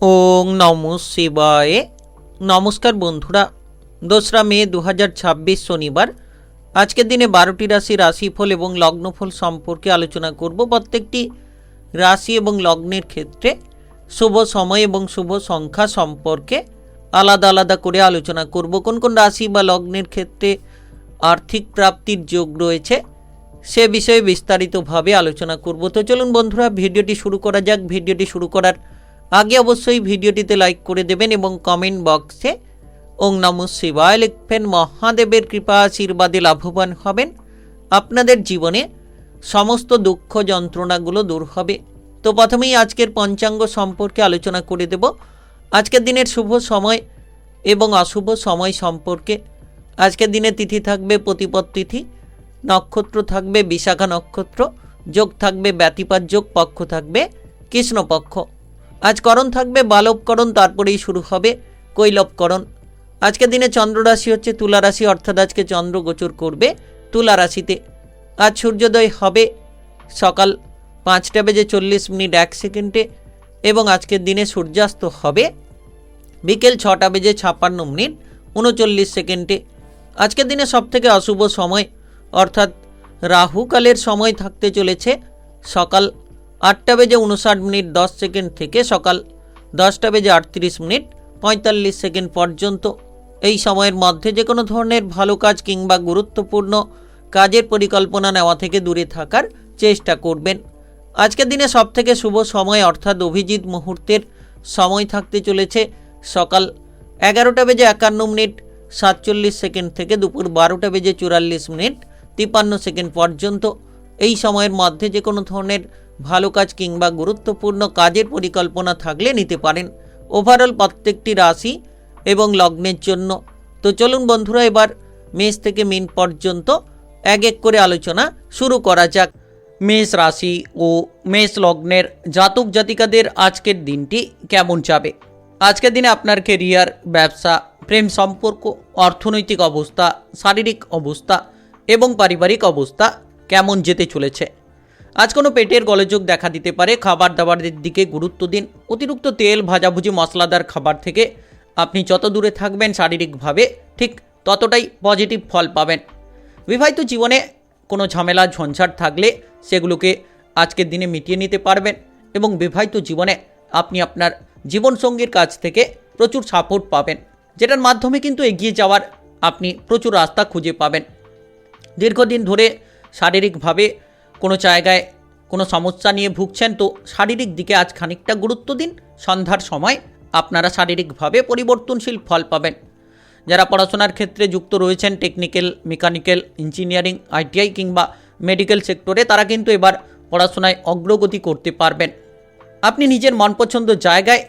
ওং নমঃ শিবায়। নমস্কার বন্ধুরা, 2রা মে 2026 শনিবার। আজকের দিনে 12টি রাশি রাশিফল এবং লগ্নফল সম্পর্কে আলোচনা করব। প্রত্যেকটি রাশি এবং লগ্নের ক্ষেত্রে শুভ সময় এবং শুভ সংখ্যা সম্পর্কে আলাদা আলাদা করে আলোচনা করব। কোন কোন রাশি বা লগ্নের ক্ষেত্রে আর্থিক প্রাপ্তির যোগ রয়েছে সে বিষয়ে বিস্তারিতভাবে আলোচনা করব। তো চলুন বন্ধুরা, ভিডিওটি শুরু করা যাক। ভিডিওটি শুরু করার আগে অবশ্যই ভিডিওটিতে লাইক করে দেবেন এবং কমেন্ট বক্সে ওং নমঃ শিবায় লিখবেন। মহাদেবের কৃপা আশীর্বাদে লাভবান হবেন। আপনাদের জীবনে সমস্ত দুঃখ যন্ত্রণাগুলো দূর হবে। তো প্রথমেই আজকের পঞ্চাঙ্গ সম্পর্কে আলোচনা করে দেব। আজকের দিনের শুভ সময় এবং অশুভ সময় সম্পর্কে। আজকের দিনে তিথি থাকবে প্রতিপদ তিথি, নক্ষত্র থাকবে বিশাখা নক্ষত্র, যোগ থাকবে ব্যতিপাত যোগ, পক্ষ থাকবে কৃষ্ণপক্ষ। আজ করণ থাকবে বালবকরণ, তারপরেই শুরু হবে কৈলবকরণ। আজকের দিনে চন্দ্র রাশি হচ্ছে তুলা রাশি, অর্থাৎ আজকে চন্দ্র গোচর করবে তুলা রাশিতে। আজ সূর্যোদয় হবে সকাল 5:40 এবং আজকের দিনে সূর্যাস্ত হবে বিকেল 6:56 আজকের দিনে সবথেকে অশুভ সময় অর্থাৎ রাহুকালের সময় থাকতে চলেছে সকাল 8:59 থেকে সকাল 10:38 পর্যন্ত। এই সময়ের মধ্যে যে কোনো ধরনের ভালো কাজ কিংবা গুরুত্বপূর্ণ কাজের পরিকল্পনা নেওয়া থেকে দূরে থাকার চেষ্টা করবেন। আজকের দিনে সবথেকে শুভ সময় অর্থাৎ অভিজিৎ মুহূর্তের সময় থাকতে চলেছে সকাল 11:51 থেকে দুপুর 12:44 পর্যন্ত। এই সময়ের মধ্যে যে কোনো ধরনের ভালো কাজ কিংবা গুরুত্বপূর্ণ কাজের পরিকল্পনা থাকলে নিতে পারেন। ওভারঅল প্রত্যেকটি রাশি এবং লগ্নের জন্য। তো চলুন বন্ধুরা, এবার মেষ থেকে মীন পর্যন্ত এক এক করে আলোচনা শুরু করা যাক। মেষ রাশি ও মেষ লগ্নের জাতক জাতিকাদের আজকের দিনটি কেমন যাবে? আজকের দিনে আপনার কেরিয়ার, ব্যবসা, প্রেম সম্পর্ক, অর্থনৈতিক অবস্থা, শারীরিক অবস্থা এবং পারিবারিক অবস্থা কেমন যেতে চলেছে? আজ কোনো পেটের গোলযোগ দেখা দিতে পারে। খাবার দাবারের দিকে গুরুত্ব দিন। অতিরিক্ত তেল, ভাজাভুজি, মশলাদার খাবার থেকে আপনি যত দূরে থাকবেন শারীরিকভাবে ঠিক ততটাই পজিটিভ ফল পাবেন। বিবাহিত জীবনে কোনো ঝামেলা ঝঞ্ঝাট থাকলে সেগুলোকে আজকের দিনে মিটিয়ে নিতে পারবেন এবং বিবাহিত জীবনে আপনি আপনার জীবনসঙ্গীর কাছ থেকে প্রচুর সাপোর্ট পাবেন, যেটার মাধ্যমে কিন্তু এগিয়ে যাওয়ার আপনি প্রচুর রাস্তা খুঁজে পাবেন। দীর্ঘদিন ধরে শারীরিকভাবে কোনো জায়গায় কোনো সমস্যা নিয়ে ভুগছেন, তো শারীরিক দিকে আজ খানিকটা গুরুত্ব দিন। সন্ধ্যার সময় আপনারা শারীরিকভাবে পরিবর্তনশীল ফল পাবেন। যারা পড়াশোনার ক্ষেত্রে যুক্ত রয়েছেন, টেকনিক্যাল, মেকানিক্যাল, ইঞ্জিনিয়ারিং, আইটিআই কিংবা মেডিকেল সেক্টরে, তারা কিন্তু এবার পড়াশোনায় অগ্রগতি করতে পারবেন। আপনি নিজের মনপছন্দ জায়গায়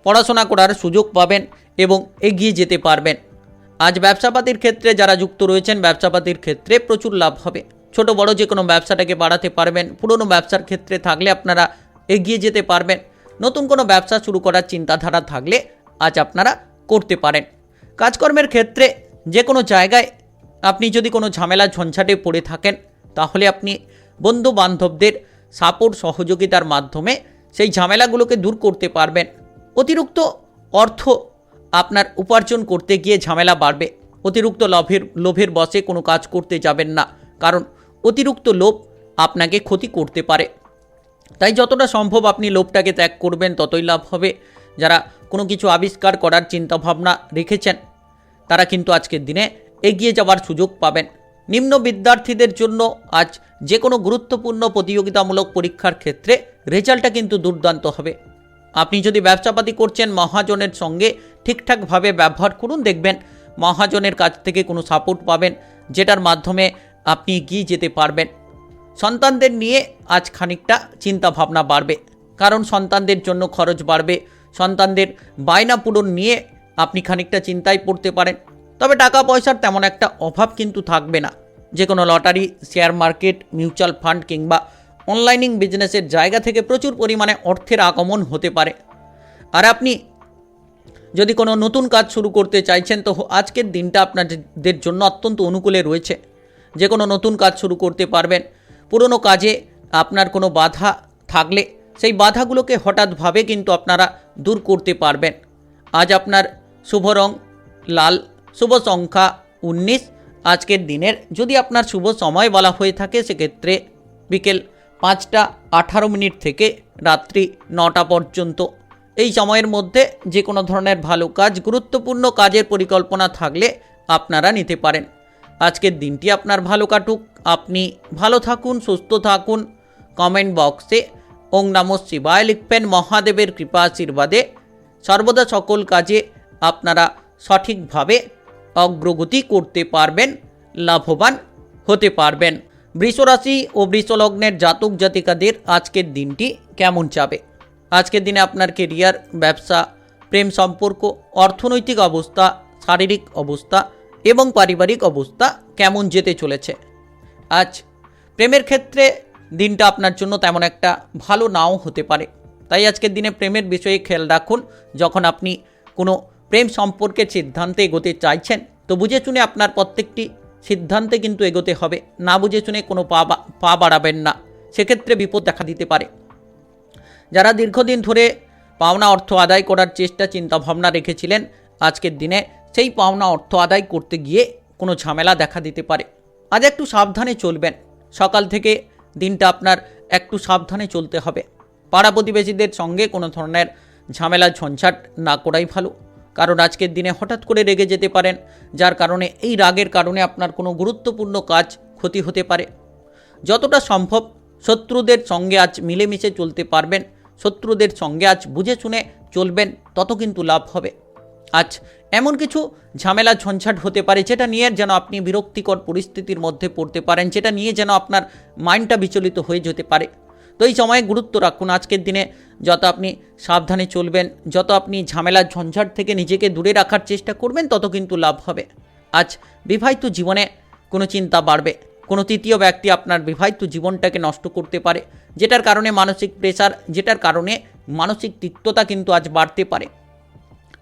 পড়াশোনা করার সুযোগ পাবেন এবং এগিয়ে যেতে পারবেন। আজ ব্যবসাপাতির ক্ষেত্রে যারা যুক্ত রয়েছেন, ব্যবসাপাতির ক্ষেত্রে প্রচুর লাভ হবে। ছোট বড় যে কোনো ব্যবসাটাকে বাড়াতে পারবেন। পুরনো ব্যবসার ক্ষেত্রে থাকলে আপনারা এগিয়ে যেতে পারবেন। নতুন কোনো ব্যবসা শুরু করার চিন্তাধারা থাকলে আজ আপনারা করতে পারেন। কাজকর্মের ক্ষেত্রে যে কোনো জায়গায় আপনি যদি কোনো ঝামেলা ঝঞ্ঝাটে পড়ে থাকেন, তাহলে আপনি বন্ধু বান্ধবদের সাপোর্ট সহযোগিতার মাধ্যমে সেই ঝামেলাগুলোকে দূর করতে পারবেন। অতিরিক্ত অর্থ আপনার উপার্জন করতে গিয়ে ঝামেলা বাড়বে। অতিরিক্ত লোভের বশে কোনো কাজ করতে যাবেন না, কারণ অতিরিক্ত লোভ আপনাকে ক্ষতি করতে পারে। তাই যতটা সম্ভব আপনি লোভটাকে ত্যাগ করবেন, ততই লাভ হবে। যারা কোনো কিছু আবিষ্কার করার চিন্তাভাবনা রেখেছেন, তারা কিন্তু আজকের দিনে এগিয়ে যাওয়ার সুযোগ পাবেন। নিম্ন বিদ্যার্থীদের জন্য আজ যে কোনো গুরুত্বপূর্ণ প্রতিযোগিতামূলক পরীক্ষার ক্ষেত্রে রেজাল্টটা কিন্তু দুর্দান্ত হবে। আপনি যদি ব্যবসাপাতি করছেন, মহাজনের সঙ্গে ঠিকঠাকভাবে ব্যবহার করুন, দেখবেন মহাজনের কাছ থেকে কোনো সাপোর্ট পাবেন, যেটার মাধ্যমে আপনি এগিয়ে যেতে পারবেন। সন্তানদের নিয়ে আজ খানিকটা চিন্তা ভাবনা বাড়বে, কারণ সন্তানদের জন্য খরচ বাড়বে। সন্তানদের বায়না পূরণ নিয়ে আপনি খানিকটা চিন্তায় পড়তে পারেন। তবে টাকা পয়সার তেমন একটা অভাব কিন্তু থাকবে না। যে কোনো lottery, share market, mutual fund কিংবা অনলাইনিং বিজনেসের জায়গা থেকে প্রচুর পরিমাণে অর্থের আগমন হতে পারে। আর আপনি যদি কোনো নতুন কাজ শুরু করতে চাইছেন, তো আজকের দিনটা আপনাদের জন্য অত্যন্ত অনুকূলে রয়েছে। যে কোনো নতুন কাজ শুরু করতে পারবেন। পুরনো কাজে আপনার কোনো বাধা থাকলে সেই বাধাগুলোকে হঠাৎভাবে কিন্তু আপনারা দূর করতে পারবেন। আজ আপনার শুভ রং লাল, শুভ সংখ্যা 19। আজকের দিনের যদি আপনার শুভ সময় বলা হয়ে থাকে সেক্ষেত্রে বিকেল 5টা 18 থেকে রাত্রি 9টা পর্যন্ত। এই সময়ের মধ্যে যে কোনো ধরনের ভালো কাজ, গুরুত্বপূর্ণ কাজের পরিকল্পনা থাকলে আপনারা নিতে পারেন। আজকের দিনটি আপনার ভালো কাটুক, আপনি ভালো থাকুন, সুস্থ থাকুন। কমেন্ট বক্সে ওং নমঃ শিবায় লিখবেন। মহাদেবের কৃপা আশীর্বাদে সর্বদা সকল কাজে আপনারা সঠিকভাবে অগ্রগতি করতে পারবেন, লাভবান হতে পারবেন। বৃষরাশি ও বৃষলগ্নের জাতক জাতিকাদের আজকের দিনটি কেমন যাবে? আজকের দিনে আপনার কেরিয়ার, ব্যবসা, প্রেম সম্পর্ক, অর্থনৈতিক অবস্থা, শারীরিক অবস্থা এবং পারিবারিক অবস্থা কেমন যেতে চলেছে? আজ প্রেমের ক্ষেত্রে দিনটা আপনার জন্য তেমন একটা ভালো নাও হতে পারে, তাই আজকের দিনে প্রেমের বিষয়ে খেয়াল রাখুন। যখন আপনি কোনো প্রেম সম্পর্কের সিদ্ধান্তে এগোতে চাইছেন তো বুঝে শুনে আপনার প্রত্যেকটি সিদ্ধান্তে কিন্তু এগোতে হবে। না বুঝে শুনে কোনো পা বাড়াবেন না, সেক্ষেত্রে বিপদ দেখা দিতে পারে। যারা দীর্ঘদিন ধরে পাওনা অর্থ আদায় করার চিন্তাভাবনা রেখেছিলেন, আজকের দিনে সেই পাওনা অর্থ আদায় করতে গিয়ে কোনো ঝামেলা দেখা দিতে পারে। আজ একটু সাবধানে চলবেন। সকাল থেকে দিনটা আপনার একটু সাবধানে চলতে হবে। পাড়া প্রতিবেশীদের সঙ্গে কোনো ধরনের ঝামেলা ঝঞ্ঝাট না করাই ভালো, কারণ আজকের দিনে হঠাৎ করে রেগে যেতে পারেন, যার কারণে এই রাগের কারণে আপনার কোনো গুরুত্বপূর্ণ কাজ ক্ষতি হতে পারে। যতটা সম্ভব শত্রুদের সঙ্গে আজ মিলেমিশে চলতে পারবেন, শত্রুদের সঙ্গে আজ বুঝে শুনে চলবেন, তত কিন্তু লাভ হবে। আজ এমন কিছু ঝামেলা ঝঞ্ঝাট হতে পারে যেটা নিয়ে যেন আপনি বিরক্তিকর পরিস্থিতির মধ্যে পড়তে পারেন, যেটা নিয়ে যেন আপনার মাইন্ডটা বিচলিত হয়ে যেতে পারে। তো এই সময়ে গুরুত্ব রাখুন। আজকের দিনে যত আপনি সাবধানে চলবেন, যত আপনি ঝামেলা ঝঞ্ঝাট থেকে নিজেকে দূরে রাখার চেষ্টা করবেন, তত কিন্তু লাভ হবে। আজ বিবাহিত জীবনে কোনো চিন্তা বাড়বে। কোনো তৃতীয় ব্যক্তি আপনার বিবাহিত জীবনটাকে নষ্ট করতে পারে, যেটার কারণে মানসিক প্রেসার, যেটার কারণে মানসিক তিক্ততা কিন্তু আজ বাড়তে পারে।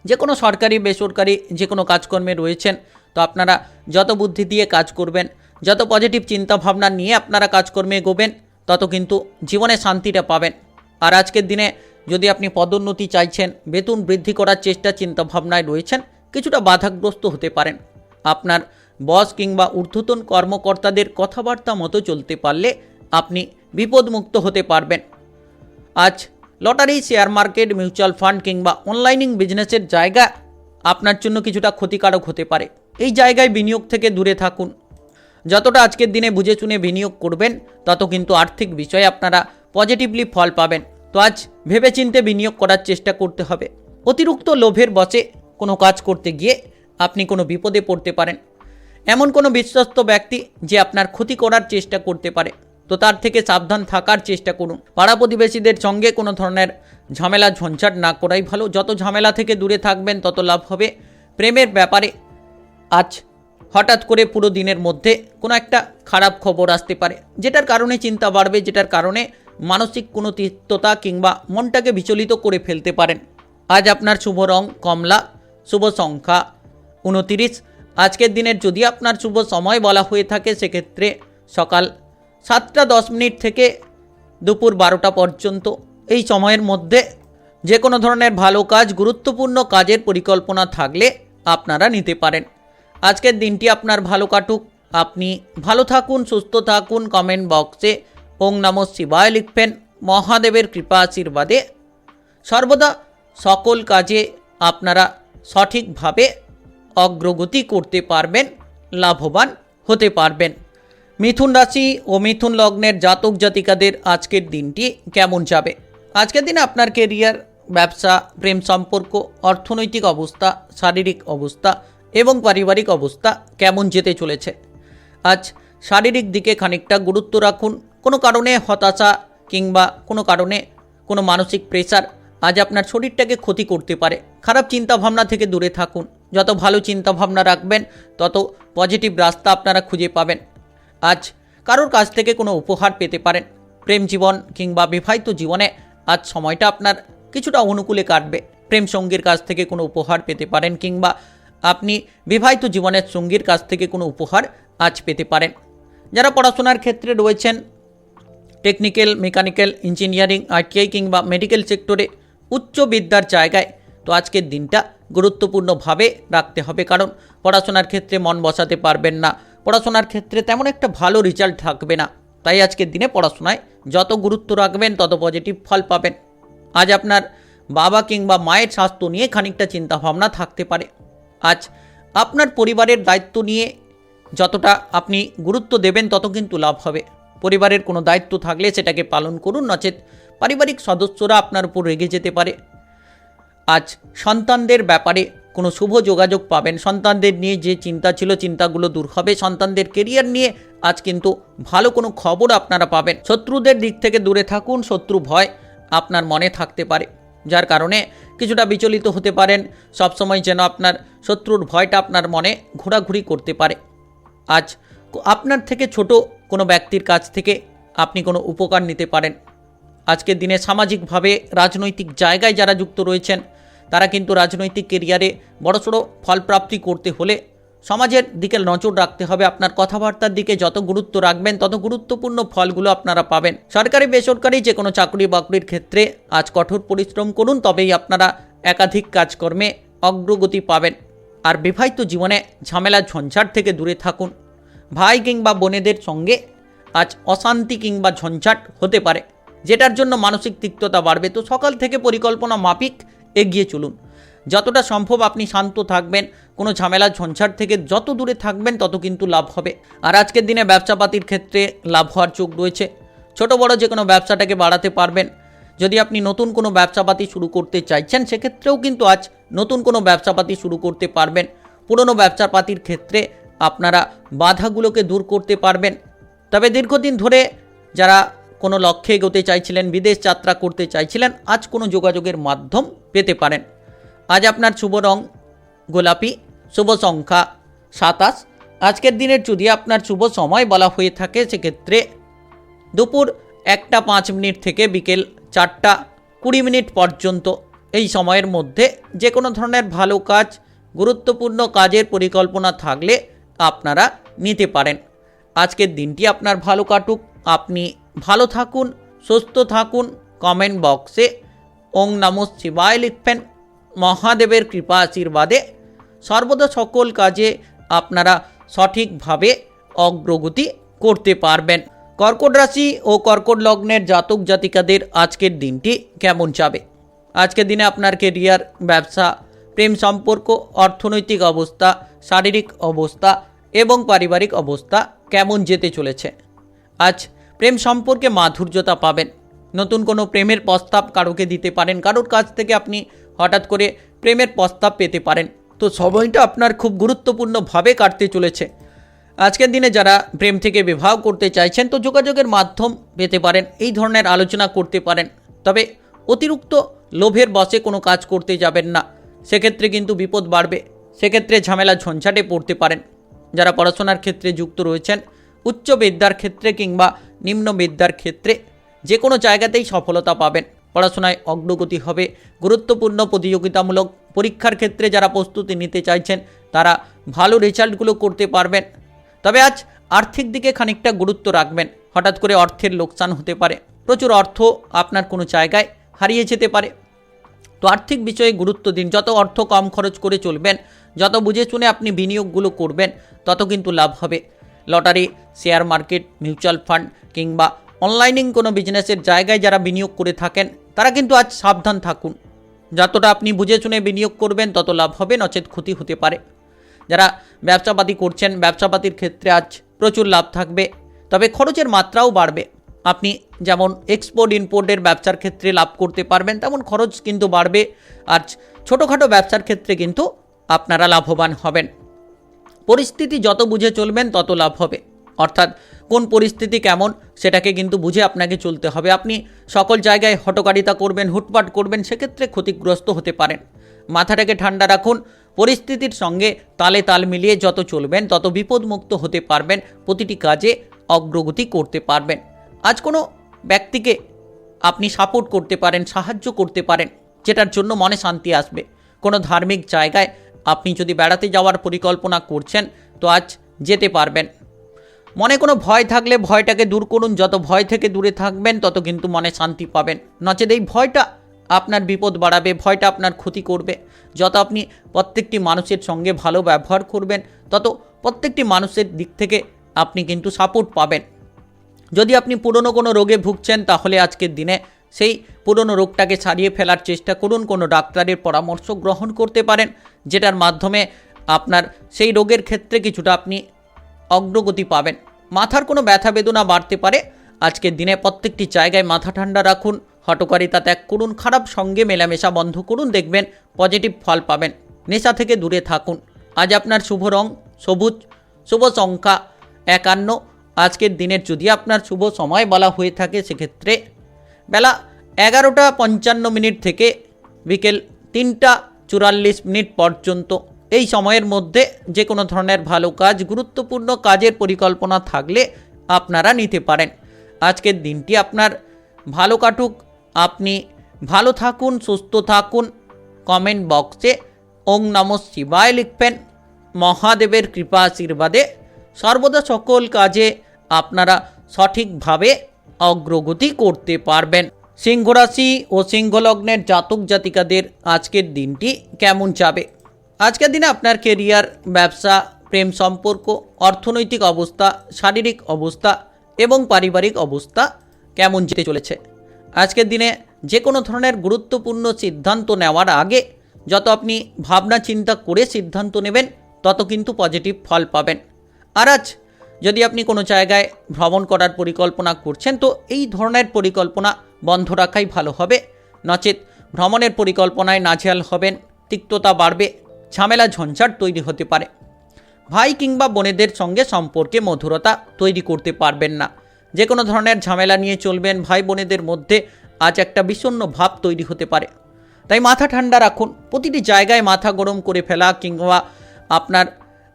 যে কোনো সরকারি বেসরকারি যে কোনো কাজকর্মে রয়েছেন, তো আপনারা যত বুদ্ধি দিয়ে কাজ করবেন, যত পজিটিভ চিন্তাভাবনা নিয়ে আপনারা কাজকর্মে এগোবেন, তত কিন্তু জীবনে শান্তিটা পাবেন। আর আজকের দিনে যদি আপনি পদোন্নতি চাইছেন, বেতন বৃদ্ধি করার চিন্তাভাবনায় রয়েছেন, কিছুটা বাধাগ্রস্ত হতে পারেন। আপনার বস কিংবা ঊর্ধ্বতন কর্মকর্তাদের কথাবার্তা মতো চলতে পারলে আপনি বিপদমুক্ত হতে পারবেন। আজ lottery, share market, mutual fund কিংবা অনলাইনিং বিজনেসের জায়গা আপনার জন্য কিছুটা ক্ষতিকারক হতে পারে। এই জায়গায় বিনিয়োগ থেকে দূরে থাকুন। যতটা আজকের দিনে বুঝে শুনে বিনিয়োগ করবেন, তত কিন্তু আর্থিক বিষয়ে আপনারা পজিটিভলি ফল পাবেন। তো আজ ভেবেচিন্তে বিনিয়োগ করার চেষ্টা করতে হবে। অতিরিক্ত লোভের বশে কোনো কাজ করতে গিয়ে আপনি কোনো বিপদে পড়তে পারেন। এমন কোনো বিশ্বস্ত ব্যক্তি যে আপনার ক্ষতি করার চেষ্টা করতে পারে, তো তার থেকে সাবধান থাকার চেষ্টা করুন। পাড়া প্রতিবেশীদের সঙ্গে কোনো ধরনের ঝামেলা ঝঞ্ঝাট না করাই ভালো। যত ঝামেলা থেকে দূরে থাকবেন তত লাভ হবে। প্রেমের ব্যাপারে আজ হঠাৎ করে পুরো দিনের মধ্যে কোনো একটা খারাপ খবর আসতে পারে, যেটার কারণে চিন্তা বাড়বে, যেটার কারণে মানসিক কোনো তিক্ততা কিংবা মনটাকে বিচলিত করে ফেলতে পারেন। আজ আপনার শুভ রং কমলা, শুভ সংখ্যা 29। আজকের দিনের যদি আপনার শুভ সময় বলা হয়ে থাকে সেক্ষেত্রে সকাল 7টা 10 থেকে দুপুর 12টা পর্যন্ত। এই সময়ের মধ্যে যে কোনো ধরনের ভালো কাজ, গুরুত্বপূর্ণ কাজের পরিকল্পনা থাকলে আপনারা নিতে পারেন। আজকের দিনটি আপনার ভালো কাটুক, আপনি ভালো থাকুন, সুস্থ থাকুন। কমেন্ট বক্সে ওং নমঃ শিবায় লিখবেন। মহাদেবের কৃপা আশীর্বাদে সর্বদা সকল কাজে আপনারা সঠিকভাবে অগ্রগতি করতে পারবেন, লাভবান হতে পারবেন। মিথুন রাশি ও মিথুন লগ্নের জাতক জাতিকাদের আজকের দিনটি কেমন যাবে? আজকের দিনে আপনার কেরিয়ার, ব্যবসা, প্রেম সম্পর্ক, অর্থনৈতিক অবস্থা, শারীরিক অবস্থা এবং পারিবারিক অবস্থা কেমন যেতে চলেছে? আজ শারীরিক দিকে খানিকটা গুরুত্ব রাখুন। কোনো কারণে হতাশা কিংবা কোনো কারণে কোনো মানসিক প্রেসার আজ আপনার শরীরটাকে ক্ষতি করতে পারে। খারাপ চিন্তাভাবনা থেকে দূরে থাকুন। যত ভালো চিন্তাভাবনা রাখবেন তত পজিটিভ রাস্তা আপনারা খুঁজে পাবেন। আজ কারোর কাছ থেকে কোনো উপহার পেতে পারেন। প্রেম জীবন কিংবা বিবাহিত জীবনে আজ সময়টা আপনার কিছুটা অনুকূলে কাটবে। প্রেম সঙ্গীর কাছ থেকে কোনো উপহার পেতে পারেন কিংবা আপনি বিবাহিত জীবনের সঙ্গীর কাছ থেকে কোনো উপহার আজ পেতে পারেন। যারা পড়াশোনার ক্ষেত্রে রয়েছেন, টেকনিক্যাল, মেকানিক্যাল, ইঞ্জিনিয়ারিং, আইটিআই কিংবা মেডিকেল সেক্টরে উচ্চ বিদ্যার জায়গায়, তো আজকের দিনটা গুরুত্বপূর্ণভাবে রাখতে হবে, কারণ পড়াশোনার ক্ষেত্রে মন বসাতে পারবেন না, পড়াশোনার ক্ষেত্রে তেমন একটা ভালো রেজাল্ট থাকবে না। তাই আজকের দিনে পড়াশোনায় যত গুরুত্ব রাখবেন তত পজিটিভ ফল পাবেন। আজ আপনার বাবা কিংবা মায়ের স্বাস্থ্য নিয়ে খানিকটা চিন্তাভাবনা থাকতে পারে। আজ আপনার পরিবারের দায়িত্ব নিয়ে যতটা আপনি গুরুত্ব দেবেন তত কিন্তু লাভ হবে। পরিবারের কোনো দায়িত্ব থাকলে সেটাকে পালন করুন, নচেত পারিবারিক সদস্যরা আপনার উপর রেগে যেতে পারে। আজ সন্তানদের ব্যাপারে কোনো শুভ যোগাযোগ পাবেন, সন্তানদের নিয়ে যে চিন্তা ছিল চিন্তাগুলো দূর হবে। সন্তানদের কেরিয়ার নিয়ে আজ কিন্তু ভালো কোনো খবর আপনারা পাবেন। শত্রুদের দিক থেকে দূরে থাকুন, শত্রু ভয় আপনার মনে থাকতে পারে, যার কারণে কিছুটা বিচলিত হতে পারেন। সবসময় যেন আপনার শত্রুর ভয়টা আপনার মনে ঘোরাঘুরি করতে পারে। আজ আপনার থেকে ছোট কোনো ব্যক্তির কাছ থেকে আপনি কোনো উপকার নিতে পারেন। আজকের দিনে সামাজিকভাবে রাজনৈতিক জায়গায় যারা যুক্ত রয়েছেন তারা কিন্তু রাজনৈতিক কেরিয়ারে বড়সড় ফলপ্রাপ্তি করতে হলে সমাজের দিকে নজর রাখতে হবে। আপনার কথাবার্তার দিকে যত গুরুত্ব রাখবেন তত গুরুত্বপূর্ণ ফলগুলো আপনারা পাবেন। সরকারি বেসরকারি যে কোনো চাকরি বাকরির ক্ষেত্রে আজ কঠোর পরিশ্রম করুন, তবেই আপনারা একাধিক কাজকর্মে অগ্রগতি পাবেন। আর বিবাহিত জীবনে ঝামেলা ঝঞ্ঝাট থেকে দূরে থাকুন। ভাই কিংবা বোনেদের সঙ্গে আজ অশান্তি কিংবা ঝঞ্ঝাট হতে পারে, যেটার জন্য মানসিক তিক্ততা বাড়বে। তো সকাল থেকে পরিকল্পনা মাফিক এগিয়ে চলুন। যতটা সম্ভব আপনি শান্ত থাকবেন, কোনো ঝামেলা ঝঞ্ঝাট থেকে যত দূরে থাকবেন তত কিন্তু লাভ হবে। আর আজকের দিনে ব্যবসাপাতির ক্ষেত্রে লাভ হওয়ার যোগ রয়েছে। ছোট বড় যে কোনো ব্যবসাটাকে বাড়াতে পারবেন। যদি আপনি নতুন কোনো ব্যবসাপাতি শুরু করতে চাইছেন সেক্ষেত্রেও কিন্তু আজ নতুন কোনো ব্যবসাপাতি শুরু করতে পারবেন। পুরনো ব্যবসাপাতির ক্ষেত্রে আপনারা বাধাগুলোকে দূর করতে পারবেন। তবে দীর্ঘদিন ধরে যারা কোনো লক্ষ্যে এগোতে চাইছিলেন, বিদেশ যাত্রা করতে চাইছিলেন, আজ কোনো যোগাযোগের মাধ্যম পেতে পারেন। আজ আপনার শুভ রং গোলাপি, শুভ সংখ্যা 27। আজকের দিনের যদি আপনার শুভ সময় বলা হয়ে থাকে সেক্ষেত্রে দুপুর 1:05 থেকে বিকেল 4:20 পর্যন্ত। এই সময়ের মধ্যে যে কোনো ধরনের ভালো কাজ, গুরুত্বপূর্ণ কাজের পরিকল্পনা থাকলে আপনারা নিতে পারেন। আজকের দিনটি আপনার ভালো কাটুক, আপনি ভালো থাকুন, সুস্থ থাকুন। কমেন্ট বক্সে ওং নমঃ শিবায় লিখবেন। মহাদেবের কৃপা আশীর্বাদে সর্বদা সকল কাজে আপনারা সঠিকভাবে অগ্রগতি করতে পারবেন। কর্কট রাশি ও কর্কট লগ্নের জাতক জাতিকাদের আজকের দিনটি কেমন যাবে? আজকের দিনে আপনার কেরিয়ার, ব্যবসা, প্রেম সম্পর্ক, অর্থনৈতিক অবস্থা, শারীরিক অবস্থা এবং পারিবারিক অবস্থা কেমন যেতে চলেছে? আজ প্রেম সম্পর্কে মাধুর্যতা পাবেন। নতুন কোনো প্রেমের প্রস্তাব কারোকে দিতে পারেন, কারোর কাছ থেকে আপনি হঠাৎ করে প্রেমের প্রস্তাব পেতে পারেন। তো সময়টা আপনার খুব গুরুত্বপূর্ণভাবে কাটতে চলেছে। আজকের দিনে যারা প্রেম থেকে বিবাহ করতে চাইছেন তো যোগাযোগের মাধ্যম পেতে পারেন, এই ধরনের আলোচনা করতে পারেন। তবে অতিরিক্ত লোভের বশে কোনো কাজ করতে যাবেন না, সেক্ষেত্রে কিন্তু বিপদ বাড়বে, সেক্ষেত্রে ঝামেলা ঝঞ্ঝাটে পড়তে পারেন। যারা পড়াশোনার ক্ষেত্রে যুক্ত রয়েছেন, উচ্চ বিদ্যার ক্ষেত্রে কিংবা নিম্ন বিদ্যার ক্ষেত্রে যে কোনো জায়গাতেই সফলতা পাবেন, পড়াশোনায় অগ্রগতি হবে। গুরুত্বপূর্ণ প্রতিযোগিতামূলক পরীক্ষার ক্ষেত্রে যারা প্রস্তুতি নিতে চাইছেন তারা ভালো রেজাল্টগুলো করতে পারবেন। তবে আজ আর্থিক দিকে খানিকটা গুরুত্ব রাখবেন, হঠাৎ করে অর্থের লোকসান হতে পারে, প্রচুর অর্থ আপনার কোনো জায়গায় হারিয়ে যেতে পারে। তো আর্থিক বিষয়ে গুরুত্ব দিন। যত অর্থ কম খরচ করে চলবেন, যত বুঝে শুনে আপনি বিনিয়োগগুলো করবেন তত কিন্তু লাভ হবে। Lottery, share market, mutual fund কিংবা অনলাইনিং কোনো বিজনেসের জায়গায় যারা বিনিয়োগ করে থাকেন তারা কিন্তু আজ সাবধান থাকুন। যতটা আপনি বুঝে শুনে বিনিয়োগ করবেন তত লাভ হবে, নচেত ক্ষতি হতে পারে। যারা ব্যবসাপাতি করছেন, ব্যবসাপাতির ক্ষেত্রে আজ প্রচুর লাভ থাকবে, তবে খরচের মাত্রাও বাড়বে। আপনি যেমন এক্সপোর্ট ইম্পোর্টের ব্যবসার ক্ষেত্রে লাভ করতে পারবেন, তেমন খরচ কিন্তু বাড়বে। আর ছোটোখাটো ব্যবসার ক্ষেত্রে কিন্তু আপনারা লাভবান হবেন। পরিস্থিতি যত বুঝে চলবেন তত লাভ হবে, অর্থাৎ কোন পরিস্থিতি কেমন সেটাকে কিন্তু বুঝে আপনাকে চলতে হবে। আপনি সকল জায়গায় হটকারিতা করবেন, হুটপাট করবেন, সেক্ষেত্রে ক্ষতিগ্রস্ত হতে পারেন। মাথাটাকে ঠান্ডা রাখুন, পরিস্থিতির সঙ্গে তালে তাল মিলিয়ে যত চলবেন তত বিপদমুক্ত হতে পারবেন, প্রতিটি কাজে অগ্রগতি করতে পারবেন। আজ কোনো ব্যক্তিকে আপনি সাপোর্ট করতে পারেন, সাহায্য করতে পারেন, যেটার জন্য মনে শান্তি আসবে। কোনো ধার্মিক জায়গায় আপনি যদি বেড়াতে যাওয়ার পরিকল্পনা করছেন তো আজ যেতে পারবেন। মনে কোনো ভয় থাকলে ভয়টাকে দূর করুন, যত ভয় থেকে দূরে থাকবেন তত কিন্তু মনে শান্তি পাবেন, নচেত এই ভয়টা আপনার বিপদ বাড়াবে, ভয়টা আপনার ক্ষতি করবে। যত আপনি প্রত্যেকটি মানুষের সঙ্গে ভালো ব্যবহার করবেন, তত প্রত্যেকটি মানুষের দিক থেকে আপনি কিন্তু সাপোর্ট পাবেন। যদি আপনি পুরনো কোনো রোগে ভুগছেন, তাহলে আজকের দিনে সেই পুরনো রোগটাকে ছাড়িয়ে ফেলার চেষ্টা করুন। কোনো ডাক্তারের পরামর্শ গ্রহণ করতে পারেন, যেটার মাধ্যমে আপনার সেই রোগের ক্ষেত্রে কিছুটা আপনি অগ্রগতি পাবেন। মাথার কোনো ব্যথা বেদনা বাড়তে পারে। আজকের দিনে প্রত্যেকটি জায়গায় মাথা ঠান্ডা রাখুন, হঠকারিতা ত্যাগ করুন, খারাপ সঙ্গে মেলামেশা বন্ধ করুন, দেখবেন পজিটিভ ফল পাবেন। নেশা থেকে দূরে থাকুন। আজ আপনার শুভ রং সবুজ, শুভ সংখ্যা 51। আজকের দিনের যদি আপনার শুভ সময় বলা হয়ে থাকে, সেক্ষেত্রে বেলা 11:55 থেকে বিকেল 3:44 পর্যন্ত। এই সময়ের মধ্যে যে কোনো ধরনের ভালো কাজ, গুরুত্বপূর্ণ কাজের পরিকল্পনা থাকলে আপনারা নিতে পারেন। আজকের দিনটি আপনার ভালো কাটুক, আপনি ভালো থাকুন, সুস্থ থাকুন। কমেন্ট বক্সে ওং নমঃ শিবায় লিখবেন। মহাদেবের কৃপা আশীর্বাদে সর্বদা সকল কাজে আপনারা সঠিকভাবে অগ্রগতি করতে পারবেন। সিংহ রাশি ও সিংহ লগ্নের জাতক জাতিকাদের আজকের দিনটি কেমন যাবে? আজকের দিনে আপনার কেরিয়ার, ব্যবসা, প্রেম সম্পর্ক, অর্থনৈতিক অবস্থা, শারীরিক অবস্থা এবং পারিবারিক অবস্থা কেমন যেতে চলেছে? আজকের দিনে যে কোনো ধরনের গুরুত্বপূর্ণ সিদ্ধান্ত নেওয়ার আগে যত আপনি ভাবনা চিন্তা করে সিদ্ধান্ত নেবেন, তত কিন্তু পজিটিভ ফল পাবেন। আর আজ যদি আপনি কোনো জায়গায় ভ্রমণ করার পরিকল্পনা করছেন, তো এই ধরনের পরিকল্পনা বন্ধ রাখাই ভালো হবে। নচেত ভ্রমণের পরিকল্পনায় নাজেহাল হবেন, তিক্ততা বাড়বে, ঝামেলা ঝঞ্ঝাট তৈরি হতে পারে। ভাই কিংবা বোনেদের সঙ্গে সম্পর্কে মধুরতা তৈরি করতে পারবেন না। যে কোনো ধরনের ঝামেলা নিয়ে চলবেন। ভাই বোনেদের মধ্যে আজ একটা বিষণ্ণ ভাব তৈরি হতে পারে। তাই মাথা ঠান্ডা রাখুন। প্রতিটি জায়গায় মাথা গরম করে ফেলা কিংবা আপনার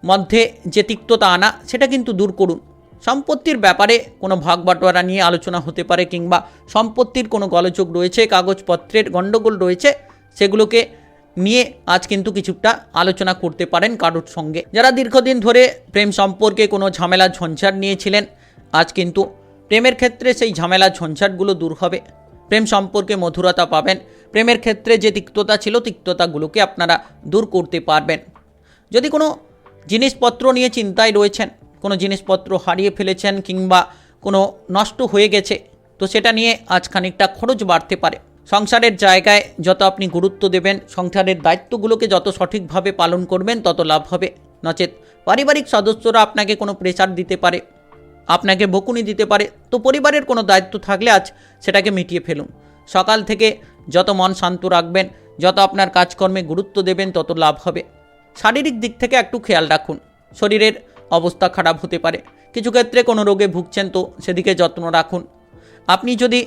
মধ্যে যে তিক্ততা আনা, সেটা কিন্তু দূর করুন। সম্পত্তির ব্যাপারে কোনো ভাগ বাটোয়ারা নিয়ে আলোচনা হতে পারে, কিংবা সম্পত্তির কোনো গোলযোগ রয়েছে, কাগজপত্রের গণ্ডগোল রয়েছে, সেগুলোকে নিয়ে আজ কিন্তু কিছুটা আলোচনা করতে পারেন কারোর সঙ্গে। যারা দীর্ঘদিন ধরে প্রেম সম্পর্কে কোনো ঝামেলা ঝঞ্ঝাট নিয়েছিলেন, আজ কিন্তু প্রেমের ক্ষেত্রে সেই ঝামেলা ঝঞ্ঝাটগুলো দূর হবে। প্রেম সম্পর্কে মধুরতা পাবেন। প্রেমের ক্ষেত্রে যে তিক্ততা ছিল, তিক্ততাগুলোকে আপনারা দূর করতে পারবেন। যদি কোনো জিনিসপত্র নিয়ে চিন্তায় রয়েছেন, কোনো জিনিসপত্র হারিয়ে ফেলেছেন কিংবা কোনো নষ্ট হয়ে গেছে, তো সেটা নিয়ে আজ খানিকটা খরচ বাড়তে পারে। সংসারের জায়গায় যত আপনি গুরুত্ব দেবেন, সংসারের দায়িত্বগুলোকে যত সঠিকভাবে পালন করবেন, তত লাভ হবে। নচেত পারিবারিক সদস্যরা আপনাকে কোনো প্রেশার দিতে পারে, আপনাকে বকুনি দিতে পারে। তো পরিবারের কোনো দায়িত্ব থাকলে আজ সেটাকে মিটিয়ে ফেলুন। সকাল থেকে যত মন শান্ত রাখবেন, যত আপনার কাজকর্মে গুরুত্ব দেবেন, তত লাভ হবে। শারীরিক দিক থেকে একটু খেয়াল রাখুন। শরীরের অবস্থা খারাপ হতে পারে। কিছু ক্ষেত্রে কোনো রোগে ভুগছেন, তো সেদিকে যত্ন রাখুন। আপনি যদি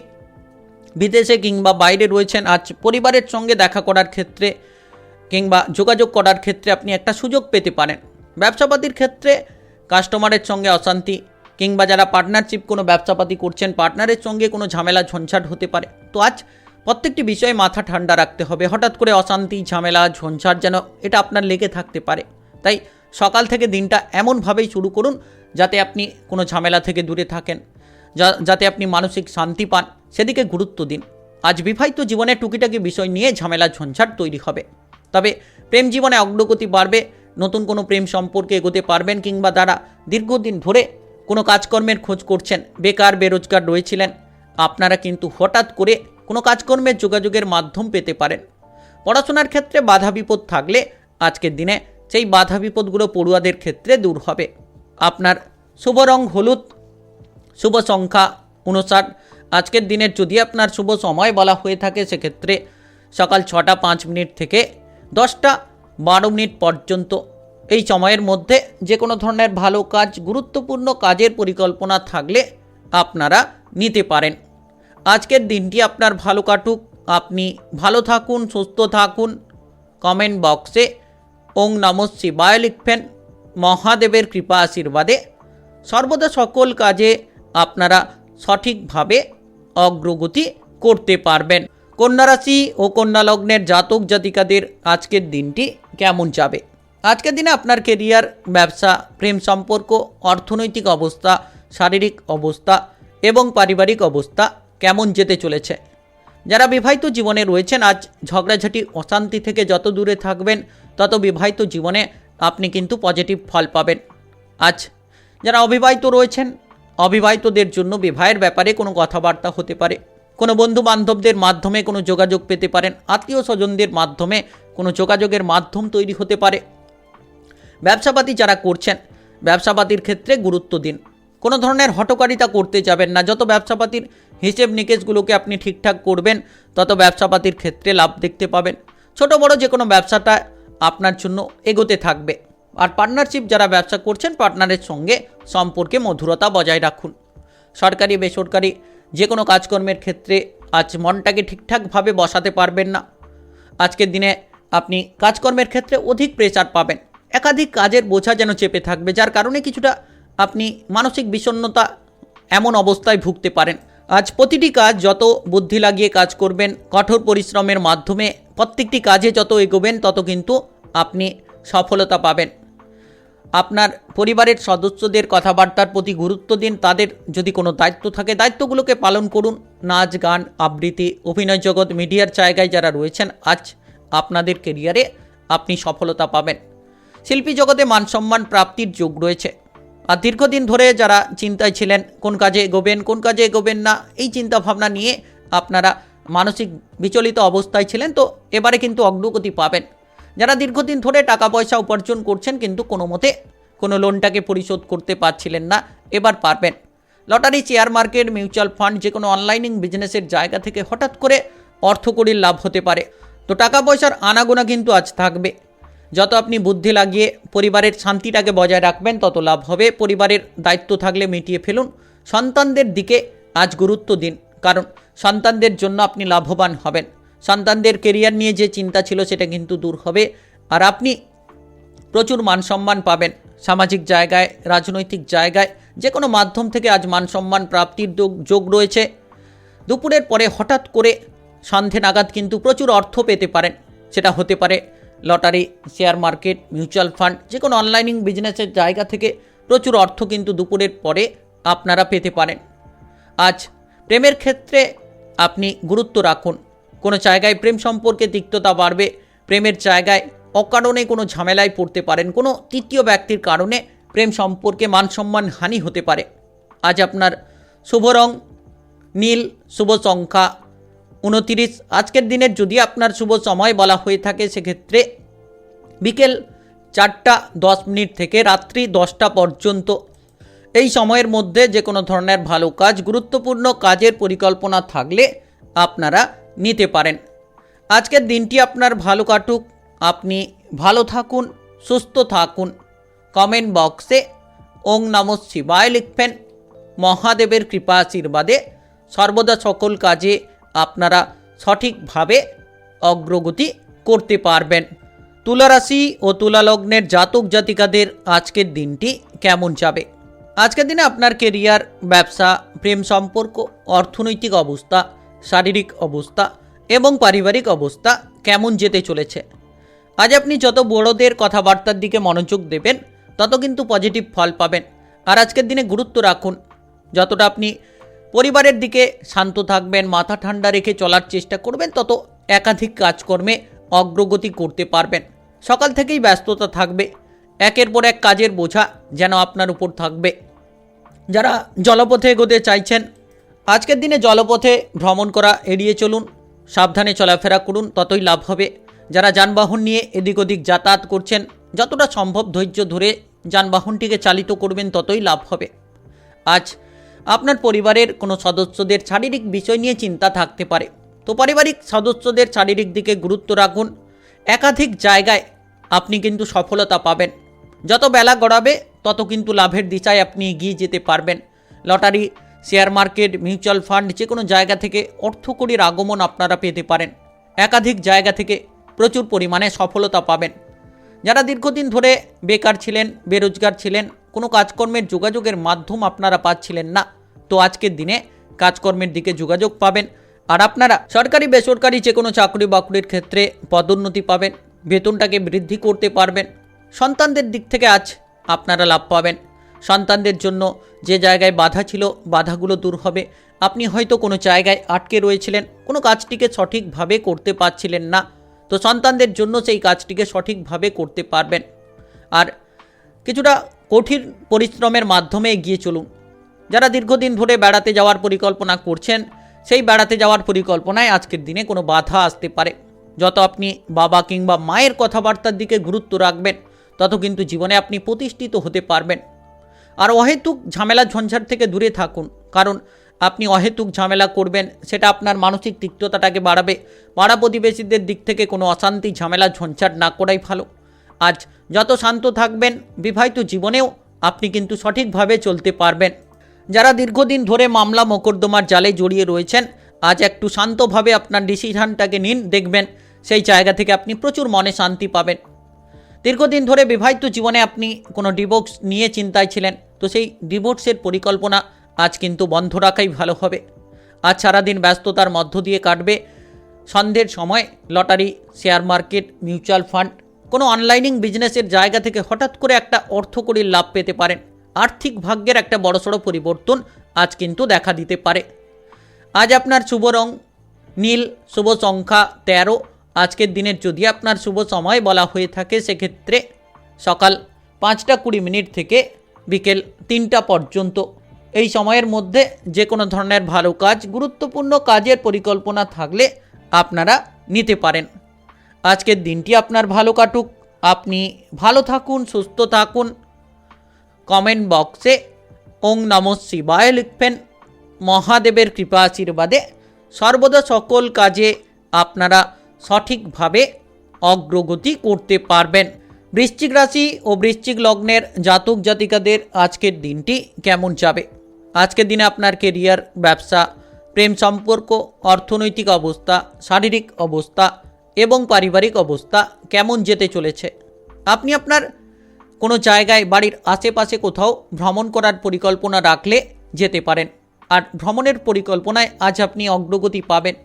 বিদেশে কিংবা বাইরে রয়েছেন, আজ পরিবারের সঙ্গে দেখা করার ক্ষেত্রে কিংবা যোগাযোগ করার ক্ষেত্রে আপনি একটা সুযোগ পেতে পারেন। ব্যবসাপাতির ক্ষেত্রে কাস্টমারের সঙ্গে অশান্তি, কিংবা যারা পার্টনারশিপ কোনো ব্যবসাপাতি করছেন, পার্টনারের সঙ্গে কোনো ঝামেলা ঝঞ্ঝাট হতে পারে। তো আজ প্রত্যেকটি বিষয়ে মাথা ঠান্ডা রাখতে হবে। হঠাৎ করে অশান্তি, ঝামেলা ঝঞ্ঝাট যেন এটা আপনার লেগে থাকতে পারে। তাই সকাল থেকে দিনটা এমনভাবেই শুরু করুন যাতে আপনি কোনো ঝামেলা থেকে দূরে থাকেন, যাতে আপনি মানসিক শান্তি পান, সেদিকে গুরুত্ব দিন। আজ বিবাহিত জীবনে টুকিটাকি বিষয় নিয়ে ঝামেলা ঝঞ্ঝাট তৈরি হবে। তবে প্রেম জীবনে অগ্রগতি বাড়বে। নতুন কোনো প্রেম সম্পর্কে এগোতে পারবেন, কিংবা তারা দীর্ঘদিন ধরে কোনো কাজকর্মের খোঁজ করছেন, বেকার বেরোজগার রয়েছিলেন, আপনারা কিন্তু হঠাৎ করে কোনো কাজকর্মের যোগাযোগের মাধ্যম পেতে পারেন। পড়াশোনার ক্ষেত্রে বাধা বিপদ থাকলে আজকের দিনে সেই বাধা বিপদগুলো পড়ুয়াদের ক্ষেত্রে দূর হবে। আপনার শুভ রং হলুদ, শুভ সংখ্যা 59। আজকের দিনের যদি আপনার শুভ সময় বলা হয়ে থাকে, সেক্ষেত্রে সকাল 6:05 থেকে 10:12 পর্যন্ত। এই সময়ের মধ্যে যে কোনো ধরনের ভালো কাজ, গুরুত্বপূর্ণ কাজের পরিকল্পনা থাকলে আপনারা নিতে পারেন। আজকের দিনটি আপনার ভালো কাটুক, আপনি ভালো থাকুন, সুস্থ থাকুন। কমেন্ট বক্সে ওং নমঃ শিবায় লিখবেন। মহাদেবের কৃপা আশীর্বাদে সর্বদা সকল কাজে আপনারা সঠিকভাবে অগ্রগতি করতে পারবেন। কন্যা রাশি ও কন্যা লগ্নের জাতক জাতিকাদের আজকের দিনটি কেমন যাবে? আজকের দিনে আপনার কেরিয়ার, ব্যবসা, প্রেম সম্পর্ক, অর্থনৈতিক অবস্থা, শারীরিক অবস্থা এবং পারিবারিক অবস্থা কেমন যেতে চলেছে? যারা বিবাহিত জীবনে রয়েছেন আজ ঝগড়াঝাটি অশান্তি থেকে যত দূরে থাকবেন তত বিবাহিত জীবনে আপনি কিন্তু পজিটিভ ফল পাবেন। আজ যারা অবিবাহিত রয়েছেন অবিবাহিতদের জন্য বিবাহের ব্যাপারে কোনো কথাবার্তা হতে পারে, কোনো বন্ধু বান্ধবদের মাধ্যমে কোনো যোগাযোগ পেতে পারেন, আত্মীয় স্বজনদের মাধ্যমে কোনো যোগাযোগের মাধ্যম তৈরি হতে পারে। ব্যবসাপাতি যারা করছেন ব্যবসাপাতির ক্ষেত্রে গুরুত্ব দিন, কোনো ধরনের হঠকারিতা করতে যাবেন না। যত ব্যবসাপাতির হিসেব নিকেশগুলোকে আপনি ঠিকঠাক করবেন তত ব্যবসাপাতির ক্ষেত্রে লাভ দেখতে পাবেন। ছোট বড় যে কোনো ব্যবসাটা আপনার জন্য এগোতে থাকবে। আর পার্টনারশিপ যারা ব্যবসা করছেন পার্টনারের সঙ্গে সম্পর্কে মধুরতা বজায় রাখুন। সরকারি বেসরকারি যে কোনো কাজকর্মের ক্ষেত্রে আজ মনটাকে ঠিকঠাকভাবে বসাতে পারবেন না। আজকের দিনে আপনি কাজকর্মের ক্ষেত্রে অধিক প্রেসার পাবেন, একাধিক কাজের বোঝা যেন চেপে থাকবে, যার কারণে কিছুটা আপনি মানসিক বিষণ্ণতা এমন অবস্থায় ভুগতে পারেন। আজ প্রতিটি কাজ যত বুদ্ধি লাগিয়ে কাজ করবেন, কঠোর পরিশ্রমের মাধ্যমে প্রত্যেকটি কাজে যত এগোবেন তত কিন্তু আপনি সফলতা পাবেন। আপনার পরিবারের সদস্যদের কথাবার্তার প্রতি গুরুত্ব দিন। তাদের যদি কোনো দায়িত্ব থাকে দায়িত্বগুলোকে পালন করুন। নাচ গান আবৃত্তি অভিনয় জগৎ মিডিয়ার জায়গায় যারা রয়েছেন আজ আপনাদের কেরিয়ারে আপনি সফলতা পাবেন। শিল্পী জগতে মানসম্মান প্রাপ্তির যোগ রয়েছে। আর দীর্ঘদিন ধরে যারা চিন্তায় ছিলেন কোন কাজে এগোবেন কোন কাজে এগোবেন না, এই চিন্তা ভাবনা নিয়ে আপনারা মানসিক বিচলিত অবস্থায় ছিলেন, তো এবারে কিন্তু অগ্রগতি পাবেন। যারা দীর্ঘদিন ধরে টাকা পয়সা উপার্জন করছেন কিন্তু কোনো মতে কোনো লোনটাকে পরিশোধ করতে পারছিলেন না, এবার পারবেন। Lottery, share market, mutual fund যে কোনো অনলাইনিং বিজনেসের জায়গা থেকে হঠাৎ করে অর্থকড়ির লাভ হতে পারে। তো টাকা পয়সার আনাগোনা কিন্তু আজ থাকবে। যত আপনি বুদ্ধি লাগিয়ে পরিবারের শান্তিটাকে বজায় রাখবেন তত লাভ হবে। পরিবারের দায়িত্ব থাকলে মিটিয়ে ফেলুন। সন্তানদের দিকে আজ গুরুত্ব দিন, কারণ সন্তানদের জন্য আপনি লাভবান হবেন। সন্তানদের কেরিয়ার নিয়ে যে চিন্তা ছিল সেটা কিন্তু দূর হবে। আর আপনি প্রচুর মান সম্মান পাবেন। সামাজিক জায়গায় রাজনৈতিক জায়গায় যে কোনো মাধ্যম থেকে আজ মান সম্মান প্রাপ্তির যোগ রয়েছে। দুপুরের পরে হঠাৎ করে সন্ধে নাগাদ কিন্তু প্রচুর অর্থ পেতে পারেন। সেটা হতে পারে lottery, share market, mutual fund যে কোনো অনলাইনিং বিজনেসের জায়গা থেকে প্রচুর অর্থ কিন্তু দুপুরের পরে আপনারা পেতে পারেন। আজ প্রেমের ক্ষেত্রে আপনি গুরুত্ব রাখুন। কোনো জায়গায় প্রেম সম্পর্কে তিক্ততা বাড়বে। প্রেমের জায়গায় অকারণে কোনো ঝামেলায় পড়তে পারেন। কোনো তৃতীয় ব্যক্তির কারণে প্রেম সম্পর্কে মানসম্মান হানি হতে পারে। আজ আপনার শুভ রং নীল, শুভ সংখ্যা 29। আজকের দিনের যদি আপনার শুভ সময় বলা হয়ে থাকে সেক্ষেত্রে বিকেল 4:10 থেকে রাত্রি 10টা পর্যন্ত। এই সময়ের মধ্যে যে কোনো ধরনের ভালো কাজ, গুরুত্বপূর্ণ কাজের পরিকল্পনা থাকলে আপনারা নিতে পারেন। আজকের দিনটি আপনার ভালো কাটুক, আপনি ভালো থাকুন, সুস্থ থাকুন। কমেন্ট বক্সে ওং নমঃ শিবায় লিখবেন। মহাদেবের কৃপা আশীর্বাদে সর্বদা সকল কাজে আপনারা সঠিকভাবে অগ্রগতি করতে পারবেন। তুলা রাশি ও তুলা লগ্নের জাতক জাতিকাদের আজকের দিনটি কেমন যাবে? আজকের দিনে আপনার কেরিয়ার, ব্যবসা, প্রেম সম্পর্ক, অর্থনৈতিক অবস্থা, শারীরিক অবস্থা এবং পারিবারিক অবস্থা কেমন যেতে চলেছে? আজ আপনি যত বড়দের কথাবার্তার দিকে মনোযোগ দেবেন তত কিন্তু পজিটিভ ফল পাবেন। আর আজকের দিনে গুরুত্ব রাখুন, যতটা আপনি পরিবারের দিকে শান্ত থাকবেন, মাথা ঠান্ডা রেখে চলার চেষ্টা করবেন, তত একাধিক কাজকর্মে অগ্রগতি করতে পারবেন। সকাল থেকেই ব্যস্ততা থাকবে, একের পর এক কাজের বোঝা যেন আপনার উপর থাকবে। যারা জলপথে এগোতে চাইছেন আজকের দিনে জলপথে ভ্রমণ করা এড়িয়ে চলুন, সাবধানে চলাফেরা করুন, ততই লাভ হবে। যারা যানবাহন নিয়ে এদিক ওদিক যাতায়াত করছেন যতটা সম্ভব ধৈর্য ধরে যানবাহনটিকে চালিত করবেন ততই লাভ হবে। আজ আপনার পরিবারের কোনো সদস্যদের শারীরিক বিষয় নিয়ে চিন্তা থাকতে পারে, তো পারিবারিক সদস্যদের শারীরিক দিকে গুরুত্ব রাখুন। একাধিক জায়গায় আপনি কিন্তু সফলতা পাবেন। যত বেলা গড়াবে তত কিন্তু লাভের দিশায় আপনি এগিয়ে যেতে পারবেন। Lottery, share market, mutual fund যে কোনো জায়গা থেকে অর্থকড়ির আগমন আপনারা পেতে পারেন। একাধিক জায়গা থেকে প্রচুর পরিমাণে সফলতা পাবেন। যারা দীর্ঘদিন ধরে বেকার ছিলেন, বেরোজগার ছিলেন, কোনো কাজকর্মের যোগাযোগের মাধ্যম আপনারা পাচ্ছিলেন না, তো আজকের দিনে কাজকর্মের দিকে যোগাযোগ পাবেন। আর আপনারা সরকারি বেসরকারি যে কোনো চাকরি বাকরির ক্ষেত্রে পদোন্নতি পাবেন, বেতনটাকে বৃদ্ধি করতে পারবেন। সন্তানদের দিক থেকে আজ আপনারা লাভ পাবেন। সন্তানদের জন্য যে জায়গায় বাধা ছিল বাধাগুলো দূর হবে। আপনি হয়তো কোনো জায়গায় আটকে রয়েছিলেন, কোনো কাজটিকে সঠিকভাবে করতে পারছিলেন না, তো সন্তানদের জন্য সেই কাজটিকে সঠিকভাবে করতে পারবেন। আর কিছুটা কঠিন পরিশ্রমের মাধ্যমে এগিয়ে চলুন। যারা দীর্ঘদিন ধরে বেড়াতে যাওয়ার পরিকল্পনা করছেন, সেই বেড়াতে যাওয়ার পরিকল্পনায় আজকের দিনে কোনো বাধা আসতে পারে। যত আপনি বাবা কিংবা মায়ের কথাবার্তার দিকে গুরুত্ব রাখবেন, তত কিন্তু জীবনে আপনি প্রতিষ্ঠিত হতে পারবেন। আর অহেতুক ঝামেলা ঝঞ্ঝাট থেকে দূরে থাকুন, কারণ আপনি অহেতুক ঝামেলা করবেন সেটা আপনার মানসিক তিক্ততাটাকে বাড়াবে। পাড়া প্রতিবেশীদের দিক থেকে কোনো অশান্তি ঝামেলা ঝঞ্ঝাট না করাই ভালো। আজ যত শান্ত থাকবেন, বিবাহিত জীবনেও আপনি কিন্তু সঠিকভাবে চলতে পারবেন। যারা দীর্ঘদিন ধরে মামলা মোকদ্দমার জালে জড়িয়ে রয়েছেন, আজ একটু শান্তভাবে আপনার ডিসিশনটাকে নিন, দেখবেন সেই জায়গা থেকে আপনি প্রচুর মনে শান্তি পাবেন। দীর্ঘদিন ধরে বিবাহিত জীবনে আপনি কোনো ডিভোর্স নিয়ে চিন্তায় ছিলেন, তো সেই ডিভোর্সের পরিকল্পনা আজ কিন্তু বন্ধ রাখাই ভালো হবে। আজ সারাদিন ব্যস্ততার মধ্য দিয়ে কাটবে। সন্ধ্যের সময় lottery, share market, mutual fund, কোনো অনলাইনিং বিজনেসের জায়গা থেকে হঠাৎ করে একটা অর্থকরীর লাভ পেতে পারেন। আর্থিক ভাগ্যের একটা বড়সড় পরিবর্তন আজ কিন্তু দেখা দিতে পারে। আজ আপনার শুভ রং নীল, শুভ সংখ্যা 13। আজকের দিনের যদি আপনার শুভ সময় বলা হয়ে থাকে, সেক্ষেত্রে সকাল 5:20 থেকে বিকেল 3টা পর্যন্ত। এই সময়ের মধ্যে যে কোনো ধরনের ভালো কাজ, গুরুত্বপূর্ণ কাজের পরিকল্পনা থাকলে আপনারা নিতে পারেন। আজকের দিনটি আপনার ভালো কাটুক, আপনি ভালো থাকুন, সুস্থ থাকুন। কমেন্ট বক্সে ওং নমঃ শিবায় লিখবেন। মহাদেবের কৃপা আশীর্বাদে সর্বদা সকল কাজে আপনারা সঠিকভাবে অগ্রগতি করতে পারবেন। বৃশ্চিক রাশি ও বৃশ্চিক লগ্নের জাতক জাতিকাদের আজকের দিনটি কেমন যাবে? আজকের দিনে আপনার কেরিয়ার, ব্যবসা, প্রেম সম্পর্ক, অর্থনৈতিক অবস্থা, শারীরিক অবস্থা এবং পারিবারিক অবস্থা কেমন যেতে চলেছে? আপনি আপনার কোনো জায়গায়, বাড়ির আশেপাশে কোথাও ভ্রমণ করার পরিকল্পনা রাখলে যেতে পারেন। আর ভ্রমণের পরিকল্পনায় আজ আপনি অগ্রগতি পাবেন।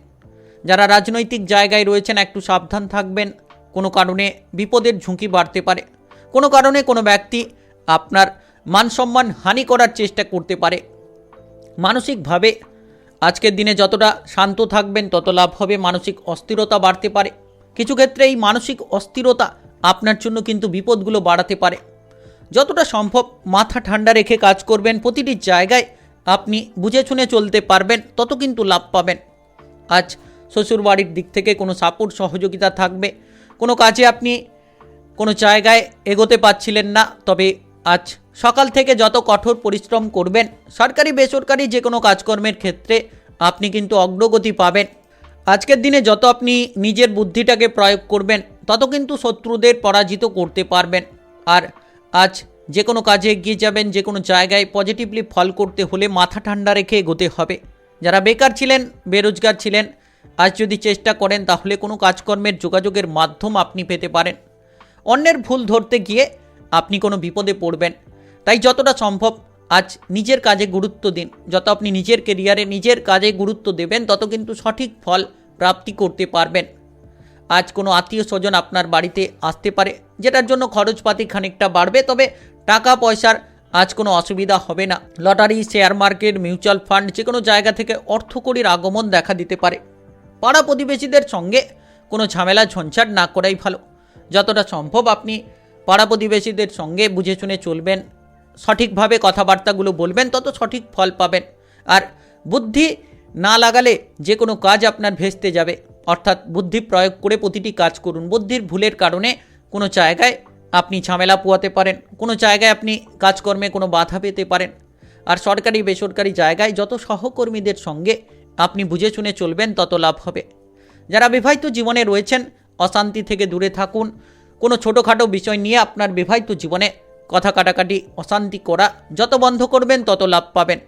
যারা রাজনৈতিক জায়গায় রয়েছেন, একটু সাবধান থাকবেন। কোনো কারণে বিপদের ঝুঁকি বাড়তে পারে। কোনো কারণে কোনো ব্যক্তি আপনার মান সম্মান হানি করার চেষ্টা করতে পারে। মানসিকভাবে আজকের দিনে যতটা শান্ত থাকবেন, তত লাভ হবে। মানসিক অস্থিরতা বাড়তে পারে। কিছু ক্ষেত্রে এই মানসিক অস্থিরতা আপনার জন্য কিন্তু বিপদগুলো বাড়াতে পারে। যতটা সম্ভব মাথা ঠান্ডা রেখে কাজ করবেন। প্রতিটি জায়গায় আপনি বুঝে শুনে চলতে পারবেন, তত কিন্তু লাভ পাবেন। আজ শ্বশুরবাড়ির দিক থেকে কোনো সাপোর্ট, সহযোগিতা থাকবে। কোনো কাজে আপনি কোনো জায়গায় এগোতে পারছিলেন না, তবে আজ সকাল থেকে যত কঠোর পরিশ্রম করবেন, সরকারি বেসরকারি যে কোনো কাজকর্মের ক্ষেত্রে আপনি কিন্তু অগ্রগতি পাবেন। আজকের দিনে যত আপনি নিজের বুদ্ধিটাকে প্রয়োগ করবেন, তত কিন্তু শত্রুদের পরাজিত করতে পারবেন। আর আজ যে কোনো কাজে এগিয়ে যাবেন। যে কোনো জায়গায় পজিটিভলি ফল করতে হলে মাথা ঠান্ডা রেখে এগোতে হবে। যারা বেকার ছিলেন, বেরোজগার ছিলেন, আজ যদি চেষ্টা করেন তাহলে কোনো কাজকর্মের যোগাযোগের মাধ্যম আপনি পেতে পারেন। অন্যের ভুল ধরতে গিয়ে আপনি কোনো বিপদে পড়বেন। তাই যতটা সম্ভব আজ নিজের কাজে গুরুত্ব দিন। যত আপনি নিজের কেরিয়ারে, নিজের কাজে গুরুত্ব দেবেন, তত কিন্তু সঠিক ফল প্রাপ্তি করতে পারবেন। আজ কোনো আত্মীয় স্বজন আপনার বাড়িতে আসতে পারে, যেটার জন্য খরচপাতি খানিকটা বাড়বে, তবে টাকা পয়সার আজ কোনো অসুবিধা হবে না। Lottery, share market, mutual fund, যে কোনো জায়গা থেকে অর্থকরীর আগমন দেখা দিতে পারে। পাড়া প্রতিবেশীদের সঙ্গে কোনো ঝামেলা ঝঞ্ঝাট না করাই ভালো। যতটা সম্ভব আপনি পাড়া প্রতিবেশীদের সঙ্গে বুঝে শুনে চলবেন, সঠিকভাবে কথাবার্তাগুলো বলবেন, তত সঠিক ফল পাবেন। আর বুদ্ধি না লাগালে যে কোনো কাজ আপনার ভেস্তে যাবে। অর্থাৎ বুদ্ধি প্রয়োগ করে প্রতিটি কাজ করুন। বুদ্ধির ভুলের কারণে কোনো জায়গায় আপনি ঝামেলা পোয়াতে পারেন, কোনো জায়গায় আপনি কাজকর্মে কোনো বাধা পেতে পারেন। আর সরকারি বেসরকারি জায়গায় যত সহকর্মীদের সঙ্গে আপনি বুঝে শুনে চলবেন, তত লাভ হবে। যারা বিবাহিত জীবনে রয়েছেন, অশান্তি থেকে দূরে থাকুন। কোনো ছোটোখাটো বিষয় নিয়ে আপনার বিবাহিত জীবনে কথা কাটাকাটি, অশান্তি করা যত বন্ধ করবেন, তত লাভ পাবেন।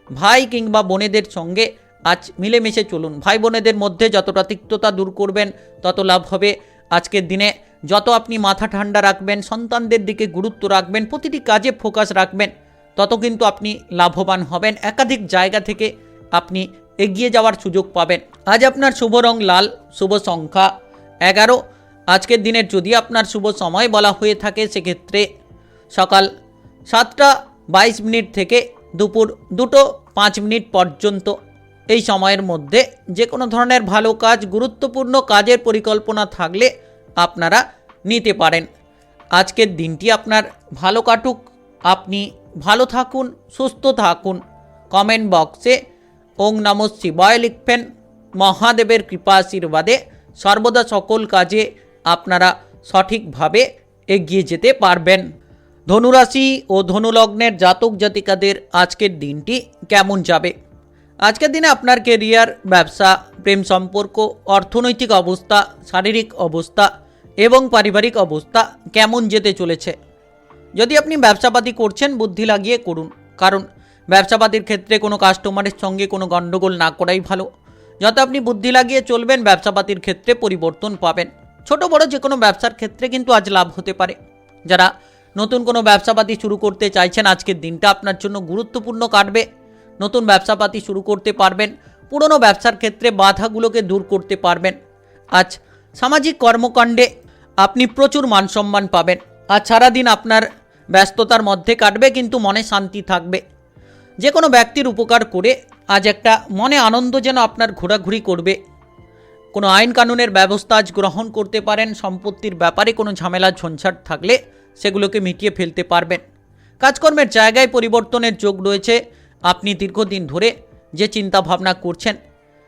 ভাই কিংবা বোনেদের সঙ্গে আজ মিলেমিশে চলুন। ভাই বোনেদের মধ্যে যতটা তিক্ততা দূর করবেন, তত লাভ হবে। আজকের দিনে যত আপনি মাথা ঠান্ডা রাখবেন, সন্তানদের দিকে গুরুত্ব রাখবেন, প্রতিটি কাজে ফোকাস রাখবেন, তত কিন্তু আপনি লাভবান হবেন। একাধিক জায়গা থেকে আপনি এগিয়ে যাওয়ার সুযোগ পাবেন। আজ আপনার শুভ রং লাল, শুভ সংখ্যা 11। আজকের দিনের যদি আপনার শুভ সময় বলা হয়ে থাকে, সেক্ষেত্রে সকাল 7:22 থেকে দুপুর 2:05 পর্যন্ত। এই সময়ের মধ্যে যে কোনো ধরনের ভালো কাজ, গুরুত্বপূর্ণ কাজের পরিকল্পনা থাকলে আপনারা নিতে পারেন। আজকের দিনটি আপনার ভালো কাটুক, আপনি ভালো থাকুন, সুস্থ থাকুন। কমেন্ট বক্সে ওং নমঃ শিবায় লিখবেন। মহাদেবের কৃপা আশীর্বাদে সর্বদা সকল কাজে আপনারা সঠিকভাবে এগিয়ে যেতে পারবেন। ধনুরাশি ও ধনুলগ্নের জাতক জাতিকাদের আজকের দিনটি কেমন যাবে? আজকের দিনে আপনার কেরিয়ার, ব্যবসা, প্রেম সম্পর্ক, অর্থনৈতিক অবস্থা, শারীরিক অবস্থা এবং পারিবারিক অবস্থা কেমন যেতে চলেছে? যদি আপনি ব্যবসাপাতি করছেন, বুদ্ধি লাগিয়ে করুন, কারণ ব্যবসাপাতির ক্ষেত্রে কোনো কাস্টমারের সঙ্গে কোনো গণ্ডগোল না করাই ভালো। যত আপনি বুদ্ধি লাগিয়ে চলবেন, ব্যবসাপাতির ক্ষেত্রে পরিবর্তন পাবেন। ছোট বড় যে কোনো ব্যবসার ক্ষেত্রে কিন্তু আজ লাভ হতে পারে। যারা নতুন কোনো ব্যবসাপাতি শুরু করতে চাইছেন, আজকের দিনটা আপনার জন্য গুরুত্বপূর্ণ কাটবে। নতুন ব্যবসাপাতি শুরু করতে পারবেন, পুরনো ব্যবসার ক্ষেত্রে বাধাগুলোকে দূর করতে পারবেন। আজ সামাজিক কর্মকাণ্ডে আপনি প্রচুর মানসম্মান পাবেন। আজ সারাদিন আপনার ব্যস্ততার মধ্যে কাটবে, কিন্তু মনে শান্তি থাকবে। যে কোনো ব্যক্তির উপকার করে আজ একটা মনে আনন্দ যেন আপনার ঘোরাঘুরি করবে। কোনো আইন কানুনের ব্যবস্থা আজ গ্রহণ করতে পারেন। সম্পত্তির ব্যাপারে কোনো ঝামেলা ঝঞ্ঝাট থাকলে সেগুলোকে মিটিয়ে ফেলতে পারবেন। কাজকর্মের জায়গায় পরিবর্তনের যোগ রয়েছে। আপনি দীর্ঘদিন ধরে যে চিন্তা ভাবনা করছেন,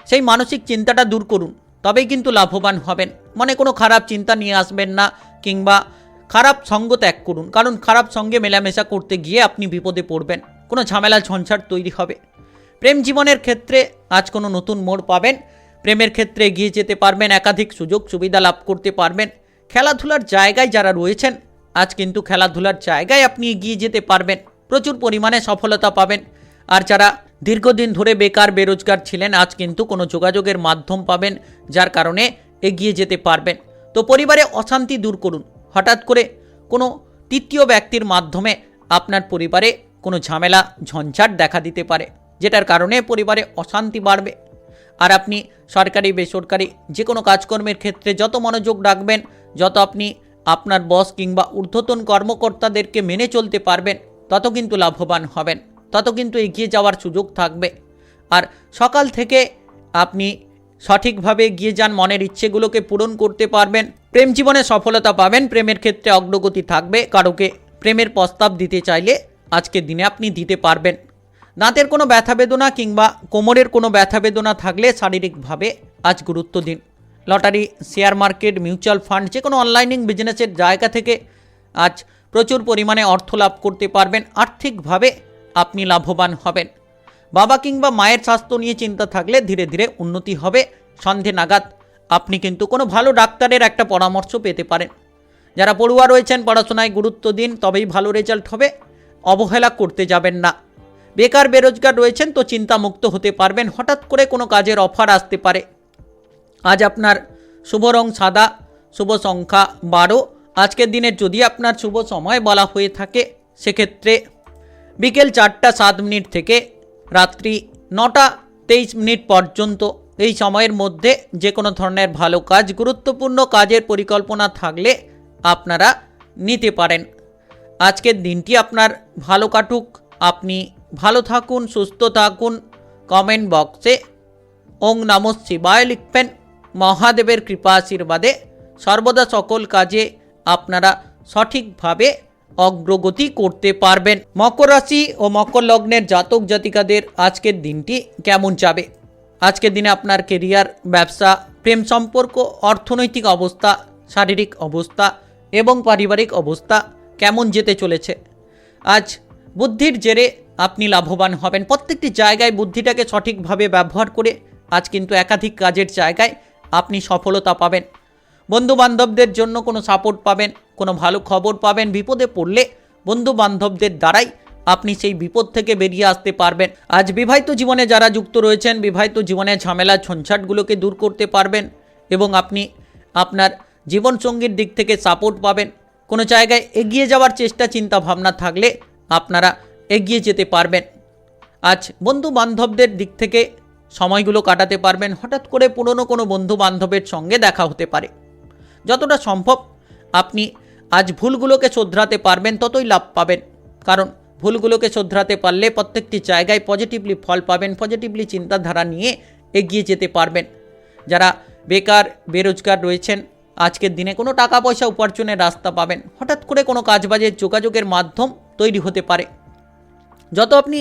সেই মানসিক চিন্তাটা দূর করুন, তবেই কিন্তু লাভবান হবেন। মনে কোনো খারাপ চিন্তা নিয়ে আসবেন না, কিংবা খারাপ সঙ্গ ত্যাগ করুন, কারণ খারাপ সঙ্গে মেলামেশা করতে গিয়ে আপনি বিপদে পড়বেন। কোনো ঝামেলা ঝঞ্ঝাট তৈরি হবে। প্রেম জীবনের ক্ষেত্রে আজ কোনো নতুন মোড় পাবেন। প্রেমের ক্ষেত্রে এগিয়ে যেতে পারবেন, একাধিক সুযোগ সুবিধা লাভ করতে পারবেন। খেলাধুলার জায়গায় যারা রয়েছেন, আজ কিন্তু খেলাধুলার জায়গায় আপনি এগিয়ে যেতে পারবেন, প্রচুর পরিমাণে সফলতা পাবেন। আর যারা দীর্ঘদিন ধরে বেকার বেরোজগার ছিলেন, আজ কিন্তু কোনো যোগাযোগের মাধ্যম পাবেন, যার কারণে এগিয়ে যেতে পারবেন। তো পরিবারে অশান্তি দূর করুন। হঠাৎ করে কোনো তৃতীয় ব্যক্তির মাধ্যমে আপনার পরিবারে কোনো ঝামেলা ঝঞ্ঝাট দেখা দিতে পারে, যেটার কারণে পরিবারে অশান্তি বাড়বে। আর আপনি সরকারি বেসরকারি যে কোনো কাজকর্মের ক্ষেত্রে যত মনোযোগ রাখবেন, যত আপনি আপনার বস কিংবা ঊর্ধ্বতন কর্মকর্তাদেরকে মেনে চলতে পারবেন, তত কিন্তু লাভবান হবেন, তত কিন্তু এগিয়ে যাওয়ার সুযোগ থাকবে। আর সকাল থেকে আপনি সঠিকভাবে এগিয়ে যান, মনের ইচ্ছেগুলোকে পূরণ করতে পারবেন। প্রেম জীবনে সফলতা পাবেন, প্রেমের ক্ষেত্রে অগ্রগতি থাকবে। কারোকে প্রেমের প্রস্তাব দিতে চাইলে আজকের দিনে আপনি দিতে পারবেন। দাঁতের কোনো ব্যথা বেদনা কিংবা কোমরের কোনো ব্যথা বেদনা থাকলে শারীরিকভাবে আজ গুরুত্ব দিন। Lottery, share market, mutual fund যে কোনো অনলাইনিং বিজনেসের জায়গা থেকে আজ প্রচুর পরিমাণে অর্থ লাভ করতে পারবেন। আর্থিকভাবে আপনি লাভবান হবেন। বাবা কিংবা মায়ের স্বাস্থ্য নিয়ে চিন্তা থাকলে ধীরে ধীরে উন্নতি হবে। সন্ধে নাগাদ আপনি কিন্তু কোনো ভালো ডাক্তারের একটা পরামর্শ পেতে পারেন। যারা পড়ুয়া রয়েছেন, পড়াশোনায় গুরুত্ব দিন, তবেই ভালো রেজাল্ট হবে। অবহেলা করতে যাবেন না। বেকার বেরোজগার রয়েছেন তো চিন্তামুক্ত হতে পারবেন। হঠাৎ করে কোনো কাজের অফার আসতে পারে। আজ আপনার শুভ রং সাদা, শুভ সংখ্যা 12। আজকের দিনের যদি আপনার শুভ সময় বলা হয়ে থাকে, সেক্ষেত্রে বিকেল 4টা 7 মিনিট থেকে রাত্রি 9টা 23 মিনিট পর্যন্ত। এই সময়ের মধ্যে যে কোনো ধরনের ভালো কাজ, গুরুত্বপূর্ণ কাজের পরিকল্পনা থাকলে আপনারা নিতে পারেন। আজকের দিনটি আপনার ভালো কাটুক, আপনি ভালো থাকুন, সুস্থ থাকুন। কমেন্ট বক্সে ওং নমঃ শিবায় লিখবেন। মহাদেবের কৃপা আশীর্বাদে সর্বদা সকল কাজে আপনারা সঠিকভাবে অগ্রগতি করতে পারবেন। মকর রাশি ও মকর লগ্নের জাতক জাতিকাদের আজকের দিনটি কেমন যাবে? আজকের দিনে আপনার কেরিয়ার, ব্যবসা, প্রেম সম্পর্ক, অর্থনৈতিক অবস্থা, শারীরিক অবস্থা এবং পারিবারিক অবস্থা কেমন যেতে চলেছে? আজ বুদ্ধির জেরে আপনি লাভবান হবেন। প্রত্যেকটি জায়গায় বুদ্ধিটাকে সঠিকভাবে ব্যবহার করে আজ কিন্তু একাধিক কাজের জায়গায় আপনি সফলতা পাবেন। বন্ধু বান্ধবদের জন্য কোনো সাপোর্ট পাবেন, কোনো ভালো খবর পাবেন। বিপদে পড়লে বন্ধু বান্ধবদের দ্বারাই আপনি সেই বিপদ থেকে বেরিয়ে আসতে পারবেন। আজ বিবাহিত জীবনে যারা যুক্ত রয়েছেন, বিবাহিত জীবনে ঝামেলা ঝঞ্ঝাটগুলোকে দূর করতে পারবেন এবং আপনি আপনার জীবনসঙ্গীর দিক থেকে সাপোর্ট পাবেন। কোনো জায়গায় এগিয়ে যাওয়ার চেষ্টা চিন্তা ভাবনা থাকলে আপনারা এগিয়ে যেতে পারবেন। আজ বন্ধু বান্ধবদের দিক থেকে সময়গুলো কাটাতে পারবেন। হঠাৎ করে পুরনো কোনো বন্ধু বান্ধবের সঙ্গে দেখা হতে পারে। যতটা সম্ভব আপনি আজ ভুলগুলোকে শোধরাতে পারবেন, ততই লাভ পাবেন। কারণ ভুলগুলোকে শোধরাতে পারলে প্রত্যেকটি জায়গায় পজিটিভলি ফল পাবেন, পজিটিভলি চিন্তাধারা নিয়ে এগিয়ে যেতে পারবেন। যারা বেকার বেরোজগার রয়েছেন, আজকের দিনে কোনো টাকা পয়সা উপার্জনের রাস্তা পাবেন। হঠাৎ করে কোনো কাজবাজের যোগাযোগের মাধ্যম তৈরি হতে পারে। যত আপনি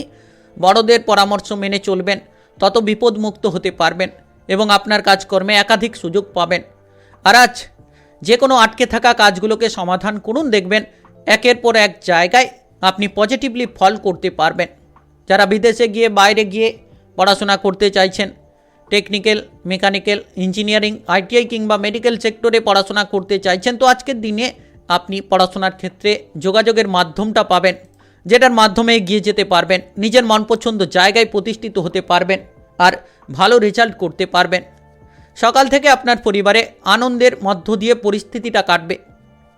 বড়দের পরামর্শ মেনে চলবেন, তত বিপদমুক্ত হতে পারবেন এবং আপনার কাজকর্মে একাধিক সুযোগ পাবেন। আর আজ যে কোনো আটকে থাকা কাজগুলোকে সমাধান করুন, দেখবেন একের পর এক জায়গায় আপনি পজিটিভলি ফল করতে পারবেন। যারা বিদেশে গিয়ে বাইরে গিয়ে পড়াশোনা করতে চাইছেন, টেকনিক্যাল, মেকানিক্যাল, ইঞ্জিনিয়ারিং, আইটিআই কিংবা মেডিকেল সেক্টরে পড়াশোনা করতে চাইছেন, তো আজকের দিনে আপনি পড়াশোনার ক্ষেত্রে যোগাযোগের মাধ্যমটা পাবেন, যেটার মাধ্যমে এগিয়ে যেতে পারবেন, নিজের মনপছন্দ জায়গায় প্রতিষ্ঠিত হতে পারবেন আর ভালো রেজাল্ট করতে পারবেন। সকাল থেকে আপনার পরিবারে আনন্দের মধ্য দিয়ে পরিস্থিতিটা কাটবে।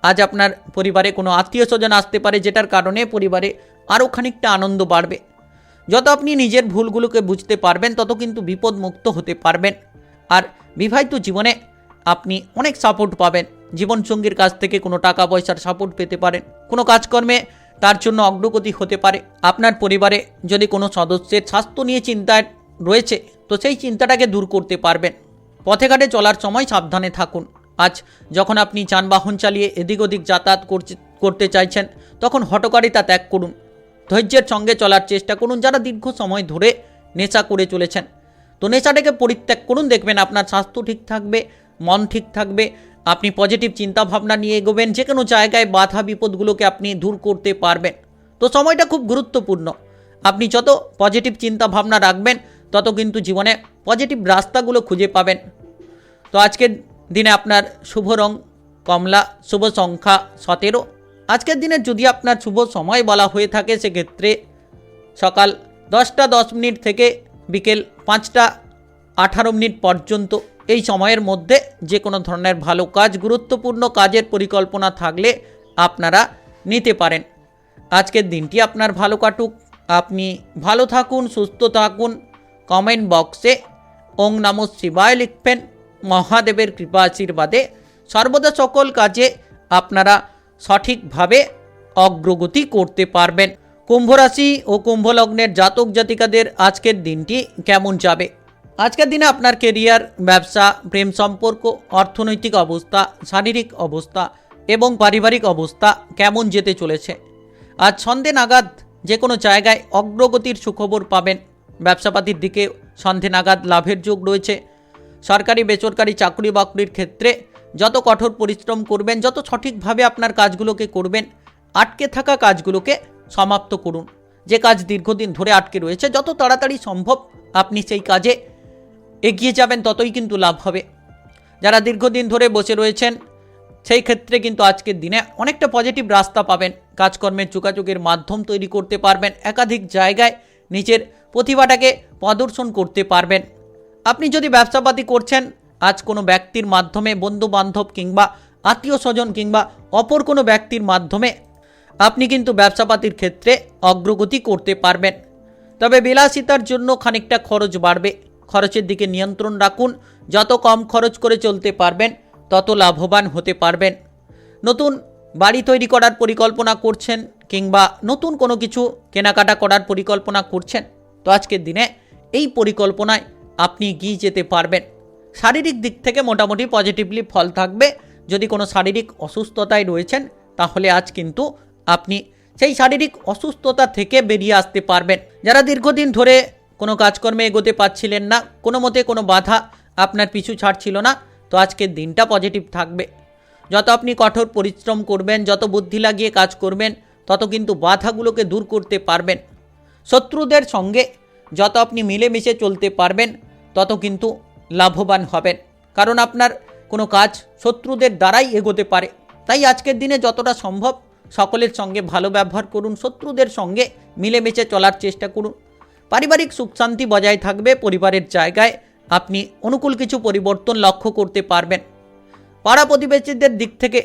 আজ আপনার পরিবারে কোনো আত্মীয় স্বজন আসতে পারে, যেটার কারণে পরিবারে আরও খানিকটা আনন্দ বাড়বে। যত আপনি নিজের ভুলগুলোকে বুঝতে পারবেন, তত কিন্তু বিপদমুক্ত হতে পারবেন। আর বিবাহিত জীবনে আপনি অনেক সাপোর্ট পাবেন। জীবনসঙ্গীর কাছ থেকে কোনো টাকা পয়সার সাপোর্ট পেতে পারেন, কোনো কাজকর্মে তার জন্য অগ্রগতি হতে পারে। আপনার পরিবারে যদি কোনো সদস্যের স্বাস্থ্য নিয়ে চিন্তায় রয়েছে, তো সেই চিন্তাটাকে দূর করতে পারবেন। পথে ঘাটে চলার সময় সাবধানে থাকুন। আজ যখন আপনি যানবাহন চালিয়ে এদিক ওদিক যাতায়াত করতে চাইছেন, তখন হঠকারিতা ত্যাগ করুন, ধৈর্যের সঙ্গে চলার চেষ্টা করুন। যারা দীর্ঘ সময় ধরে নেশা করে চলেছেন, তো নেশাটাকে পরিত্যাগ করুন, দেখবেন আপনার স্বাস্থ্য ঠিক থাকবে, মন ঠিক থাকবে, আপনি পজিটিভ চিন্তাভাবনা নিয়ে এগোবেন, যে কোনো জায়গায় বাধা বিপদগুলোকে আপনি দূর করতে পারবেন। তো সময়টা খুব গুরুত্বপূর্ণ। আপনি যত পজিটিভ চিন্তাভাবনা রাখবেন, তত কিন্তু জীবনে পজিটিভ রাস্তাগুলো খুঁজে পাবেন। তো আজকের দিনে আপনার শুভ রং কমলা, শুভ সংখ্যা 17। আজকের দিনে যদি আপনার শুভ সময় বলা হয়ে থাকে, সেক্ষেত্রে সকাল 10টা 10 মিনিট থেকে বিকেল 5টা 18 মিনিট পর্যন্ত। এই সময়ের মধ্যে যে কোনো ধরনের ভালো কাজ, গুরুত্বপূর্ণ কাজের পরিকল্পনা থাকলে আপনারা নিতে পারেন। আজকের দিনটি আপনার ভালো কাটুক, আপনি ভালো থাকুন, সুস্থ থাকুন। কমেন্ট বক্সে ওং নমঃ শিবায় লিখবেন। মহাদেবের কৃপা আশীর্বাদে সর্বদা সকল কাজে আপনারা সঠিকভাবে অগ্রগতি করতে পারবেন। কুম্ভ রাশি ও কুম্ভ লগ্নের জাতক জাতিকাদের আজকের দিনটি কেমন যাবে? আজকের দিনে আপনার কেরিয়ার, ব্যবসা, প্রেম সম্পর্ক, অর্থনৈতিক অবস্থা, শারীরিক অবস্থা এবং পারিবারিক অবস্থা কেমন যেতে চলেছে? আজ সন্ধে নাগাদ যে কোনো জায়গায় অগ্রগতির সুখবর পাবেন। ব্যবসাপাতির দিকে সন্ধে নাগাদ লাভের যোগ রয়েছে। সরকারি বেসরকারি চাকরি বাকরির ক্ষেত্রে যত কঠোর পরিশ্রম করবেন, যত সঠিকভাবে আপনার কাজগুলোকে করবেন, আটকে থাকা কাজগুলোকে সমাপ্ত করুন। যে কাজ দীর্ঘদিন ধরে আটকে রয়েছে, যত তাড়াতাড়ি সম্ভব আপনি সেই কাজে এগিয়ে যাবেন, ততই কিন্তু লাভ হবে। যারা দীর্ঘদিন ধরে বসে রয়েছেন, সেই ক্ষেত্রে কিন্তু আজকের দিনে অনেকটা পজিটিভ রাস্তা পাবেন। কাজকর্মের যোগাযোগের মাধ্যম তৈরি করতে পারবেন, একাধিক জায়গায় নিজের প্রতিভাটাকে প্রদর্শন করতে পারবেন। আপনি যদি ব্যবসাপাতি করছেন, আজ কোনো ব্যক্তির মাধ্যমে, বন্ধু বান্ধব কিংবা আত্মীয় স্বজন কিংবা অপর কোনো ব্যক্তির মাধ্যমে আপনি কিন্তু ব্যবসাপাতির ক্ষেত্রে অগ্রগতি করতে পারবেন। তবে বিলাসিতার জন্য খানিকটা খরচ বাড়বে। খরচের দিকে নিয়ন্ত্রণ রাখুন। যত কম খরচ করে চলতে পারবেন, তত লাভবান হতে পারবেন। নতুন বাড়ি তৈরি করার পরিকল্পনা করছেন কিংবা নতুন কোনো কিছু কেনাকাটা করার পরিকল্পনা করছেন, তো আজকের দিনে এই পরিকল্পনায় আপনি এগিয়ে যেতে পারবেন। শারীরিক দিক থেকে মোটামুটি পজিটিভলি ফল থাকবে। যদি কোনো শারীরিক অসুস্থতায় রয়েছেন, তাহলে আজ কিন্তু আপনি সেই শারীরিক অসুস্থতা থেকে বেরিয়ে আসতে পারবেন। যারা দীর্ঘদিন ধরে কোনো কাজকর্মে এগোতে পারছিলেন না, কোনো মতে কোনো বাধা আপনার পিছু ছাড়ছিল না, তো আজকের দিনটা পজিটিভ থাকবে। যত আপনি কঠোর পরিশ্রম করবেন, যত বুদ্ধি লাগিয়ে কাজ করবেন, তত কিন্তু বাধাগুলোকে দূর করতে পারবেন। শত্রুদের সঙ্গে যত আপনি মিলেমিশে চলতে পারবেন, তত কিন্তু লাভবান হবেন। কারণ আপনার কোনো কাজ শত্রুদের দ্বারাই এগোতে পারে। তাই আজকের দিনে যতটা সম্ভব সকলের সঙ্গে ভালো ব্যবহার করুন, শত্রুদের সঙ্গে মিলেমিশে চলার চেষ্টা করুন। পারিবারিক সুখ শান্তি বজায় থাকবে। পরিবারের জায়গায় আপনি অনুকূল কিছু পরিবর্তন লক্ষ্য করতে পারবেন। পাড়া প্রতিবেশীদের দিক থেকে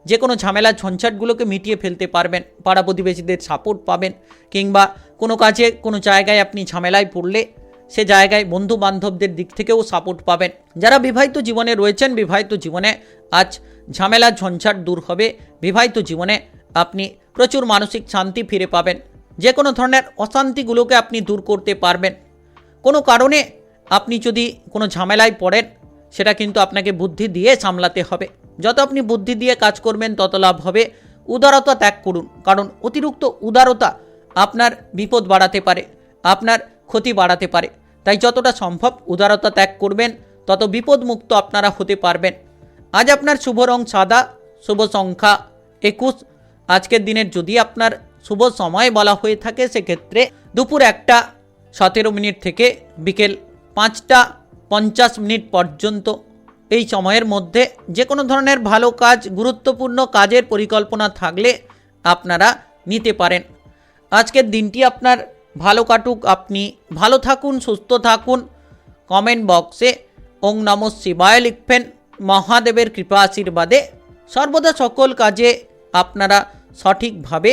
যে কোনো ঝামেলা ঝঞ্ঝাটগুলোকে মিটিয়ে ফেলতে পারবেন। পাড়া প্রতিবেশীদের সাপোর্ট পাবেন, কিংবা কোনো কাজে কোনো জায়গায় আপনি ঝামেলায় পড়লে সে জায়গায় বন্ধু বান্ধবদের দিক থেকেও সাপোর্ট পাবেন। যারা বিবাহিত জীবনে রয়েছেন, বিবাহিত জীবনে আজ ঝামেলা ঝঞ্ঝাট দূর হবে। বিবাহিত জীবনে আপনি প্রচুর মানসিক শান্তি ফিরে পাবেন। যে কোনো ধরনের অশান্তিগুলোকে আপনি দূর করতে পারবেন। কোনো কারণে আপনি যদি কোনো ঝামেলায় পড়েন, সেটা কিন্তু আপনাকে বুদ্ধি দিয়ে সামলাতে হবে। যত আপনি বুদ্ধি দিয়ে কাজ করবেন তত লাভ হবে। উদারতা ত্যাগ করুন, কারণ অতিরিক্ত উদারতা আপনার বিপদ বাড়াতে পারে, আপনার ক্ষতি বাড়াতে পারে। তাই যতটা সম্ভব উদারতা ত্যাগ করবেন, তত বিপদমুক্ত আপনারা হতে পারবেন। আজ আপনার শুভ রং সাদা, শুভ সংখ্যা 21। আজকের দিনের যদি আপনার শুভ সময় বলা হয়ে থাকে, সেক্ষেত্রে দুপুর 1:17 থেকে বিকেল 5:50 পর্যন্ত। এই সময়ের মধ্যে যে কোনো ধরনের ভালো কাজ, গুরুত্বপূর্ণ কাজের পরিকল্পনা থাকলে আপনারা নিতে পারেন। আজকের দিনটি আপনার ভালো কাটুক, আপনি ভালো থাকুন, সুস্থ থাকুন। কমেন্ট বক্সে ওং নমঃ শিবায় লিখবেন। মহাদেবের কৃপা আশীর্বাদে সর্বদা সকল কাজে আপনারা সঠিকভাবে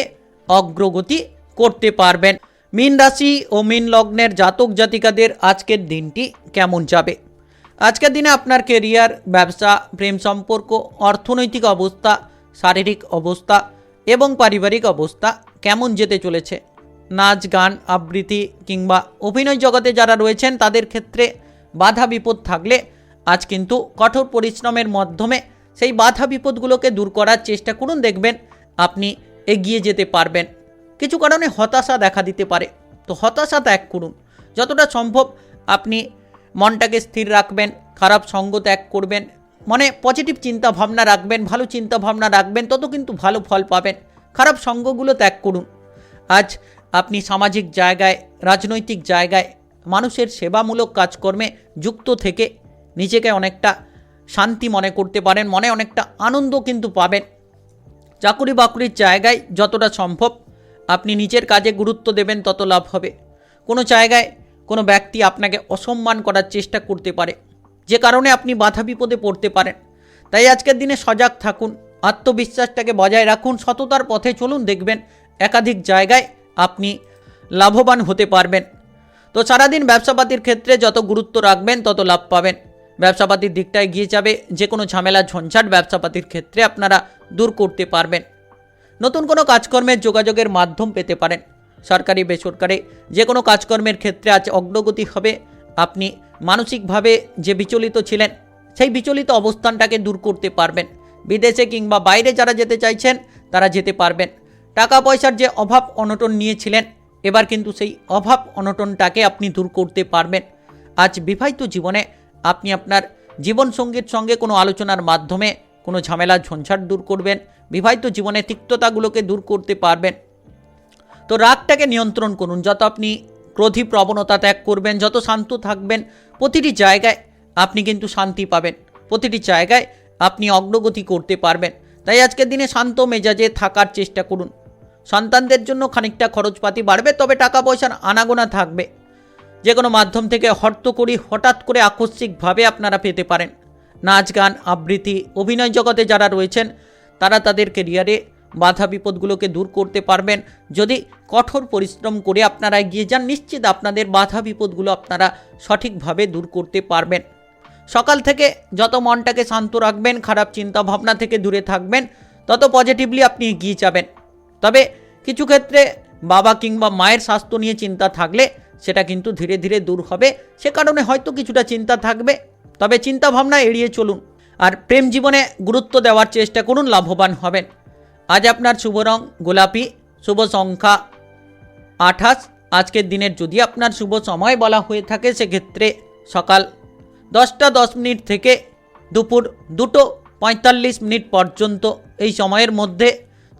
অগ্রগতি করতে পারবেন। মীন রাশি ও মীন লগ্নের জাতক জাতিকাদের আজকের দিনটি কেমন যাবে? আজকের দিনে আপনার কেরিয়ার, ব্যবসা, প্রেম সম্পর্ক, অর্থনৈতিক অবস্থা, শারীরিক অবস্থা এবং পারিবারিক অবস্থা কেমন যেতে চলেছে? নাচ, গান, আবৃত্তি কিংবা অভিনয় জগতে যারা রয়েছেন তাদের ক্ষেত্রে বাধা বিপদ থাকলে আজ কিন্তু কঠোর পরিশ্রমের মাধ্যমে সেই বাধা বিপদগুলোকে দূর করার চেষ্টা করুন, দেখবেন আপনি এগিয়ে যেতে পারবেন। কিছু কারণে হতাশা দেখা দিতে পারে, তো হতাশা ত্যাগ করুন। যতটা সম্ভব আপনি মনটাকে স্থির রাখবেন, খারাপ সঙ্গ ত্যাগ করবেন, মনে পজিটিভ চিন্তা ভাবনা রাখবেন, ভালো চিন্তা ভাবনা রাখবেন, তত কিন্তু ভালো ফল পাবেন। খারাপ সঙ্গগুলো ত্যাগ করুন। আজ আপনি সামাজিক জায়গায়, রাজনৈতিক জায়গায়, মানুষের সেবামূলক কাজকর্মে যুক্ত থেকে নিজেকে অনেকটা শান্তি মনে করতে পারেন, মনে অনেকটা আনন্দ কিন্তু পাবেন। চাকুরি বাকুরির জায়গায় যতটা সম্ভব আপনি নিজের কাজে গুরুত্ব দেবেন, তত লাভ হবে। কোনো জায়গায় কোনো ব্যক্তি আপনাকে অসম্মান করার চেষ্টা করতে পারে, যে কারণে আপনি বাধা বিপদে পড়তে পারেন। তাই আজকের দিনে সজাগ থাকুন, আত্মবিশ্বাসটাকে বজায় রাখুন, সততার পথে চলুন, দেখবেন একাধিক জায়গায় আপনি লাভবান হতে পারবেন। তো সারাদিন ব্যবসাপাতির ক্ষেত্রে যত গুরুত্ব রাখবেন তত লাভ পাবেন। ব্যবসাপাতির দিকটা এগিয়ে যাবে। যে কোনো ঝামেলা ঝঞ্ঝাট ব্যবসাপাতির ক্ষেত্রে আপনারা দূর করতে পারবেন। নতুন কোনো কাজকর্মের যোগাযোগের মাধ্যম পেতে পারেন। সরকারি বেসরকারি যে কোনো কাজকর্মের ক্ষেত্রে আজ অগ্রগতি হবে। আপনি মানসিকভাবে যে বিচলিত ছিলেন, সেই বিচলিত অবস্থানটাকে দূর করতে পারবেন। বিদেশে কিংবা বাইরে যারা যেতে চাইছেন তারা যেতে পারবেন। টাকা পয়সার যে অভাব অনটন নিয়েছিলেন, এবার কিন্তু সেই অভাব অনটনটাকে আপনি দূর করতে পারবেন। আজ বিবাহিত জীবনে আপনি আপনার জীবনসঙ্গীর সঙ্গে কোনো আলোচনার মাধ্যমে কোনো ঝামেলা ঝঞ্ঝাট দূর করবেন। বিবাহিত জীবনে তিক্ততাগুলোকে দূর করতে পারবেন। তো রাগটাকে নিয়ন্ত্রণ করুন। যত আপনি ক্রোধী প্রবণতা ত্যাগ করবেন, যত শান্ত থাকবেন, প্রতিটি জায়গায় আপনি কিন্তু শান্তি পাবেন, প্রতিটি জায়গায় আপনি অগ্রগতি করতে পারবেন। তাই আজকের দিনে শান্ত মেজাজে থাকার চেষ্টা করুন। সন্তানদের জন্য খানিকটা খরচপাতি বাড়বে, তবে টাকা পয়সার আনাগোনা থাকবে। যে কোনো মাধ্যম থেকে হর্তকরি হঠাৎ করে আকস্মিকভাবে আপনারা পেতে পারেন। নাচ, গান, আবৃত্তি, অভিনয় জগতে যারা রয়েছেন তারা তাদের কেরিয়ারে বাধা বিপদগুলোকে দূর করতে পারবেন। যদি কঠোর পরিশ্রম করে আপনারা এগিয়ে যান, নিশ্চিত আপনাদের বাধা বিপদগুলো আপনারা সঠিকভাবে দূর করতে পারবেন। সকাল থেকে যত মনটাকে শান্ত রাখবেন, খারাপ চিন্তা ভাবনা থেকে দূরে থাকবেন, তত পজিটিভলি আপনি এগিয়ে যাবেন। তবে কিছু ক্ষেত্রে বাবা কিংবা মায়ের স্বাস্থ্য নিয়ে চিন্তা থাকলে সেটা কিন্তু ধীরে ধীরে দূর হবে। সে কারণে হয়তো কিছুটা চিন্তা থাকবে, তবে চিন্তা ভাবনা এড়িয়ে চলুন। আর প্রেম জীবনে গুরুত্ব দেওয়ার চেষ্টা করুন, লাভবান হবেন। আজ আপনার শুভ রং গোলাপি, শুভ সংখ্যা 28। আজকের দিনের যদি আপনার শুভ সময় বলা হয়ে থাকে, সেক্ষেত্রে সকাল 10:10 থেকে দুপুর 2:45 পর্যন্ত। এই সময়ের মধ্যে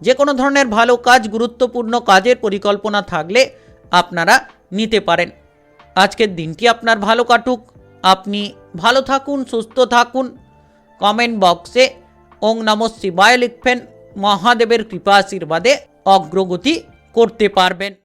যে কোনো ধরনের ভালো কাজ, গুরুত্বপূর্ণ কাজের পরিকল্পনা থাকলে আপনারা নিতে পারেন। আজকের দিনটি আপনার ভালো কাটুক, আপনি ভালো থাকুন, সুস্থ থাকুন। কমেন্ট বক্সে ওং নমঃ শিবায় লিখবেন। মহাদেবের কৃপা আশীর্বাদে অগ্রগতি করতে পারবেন।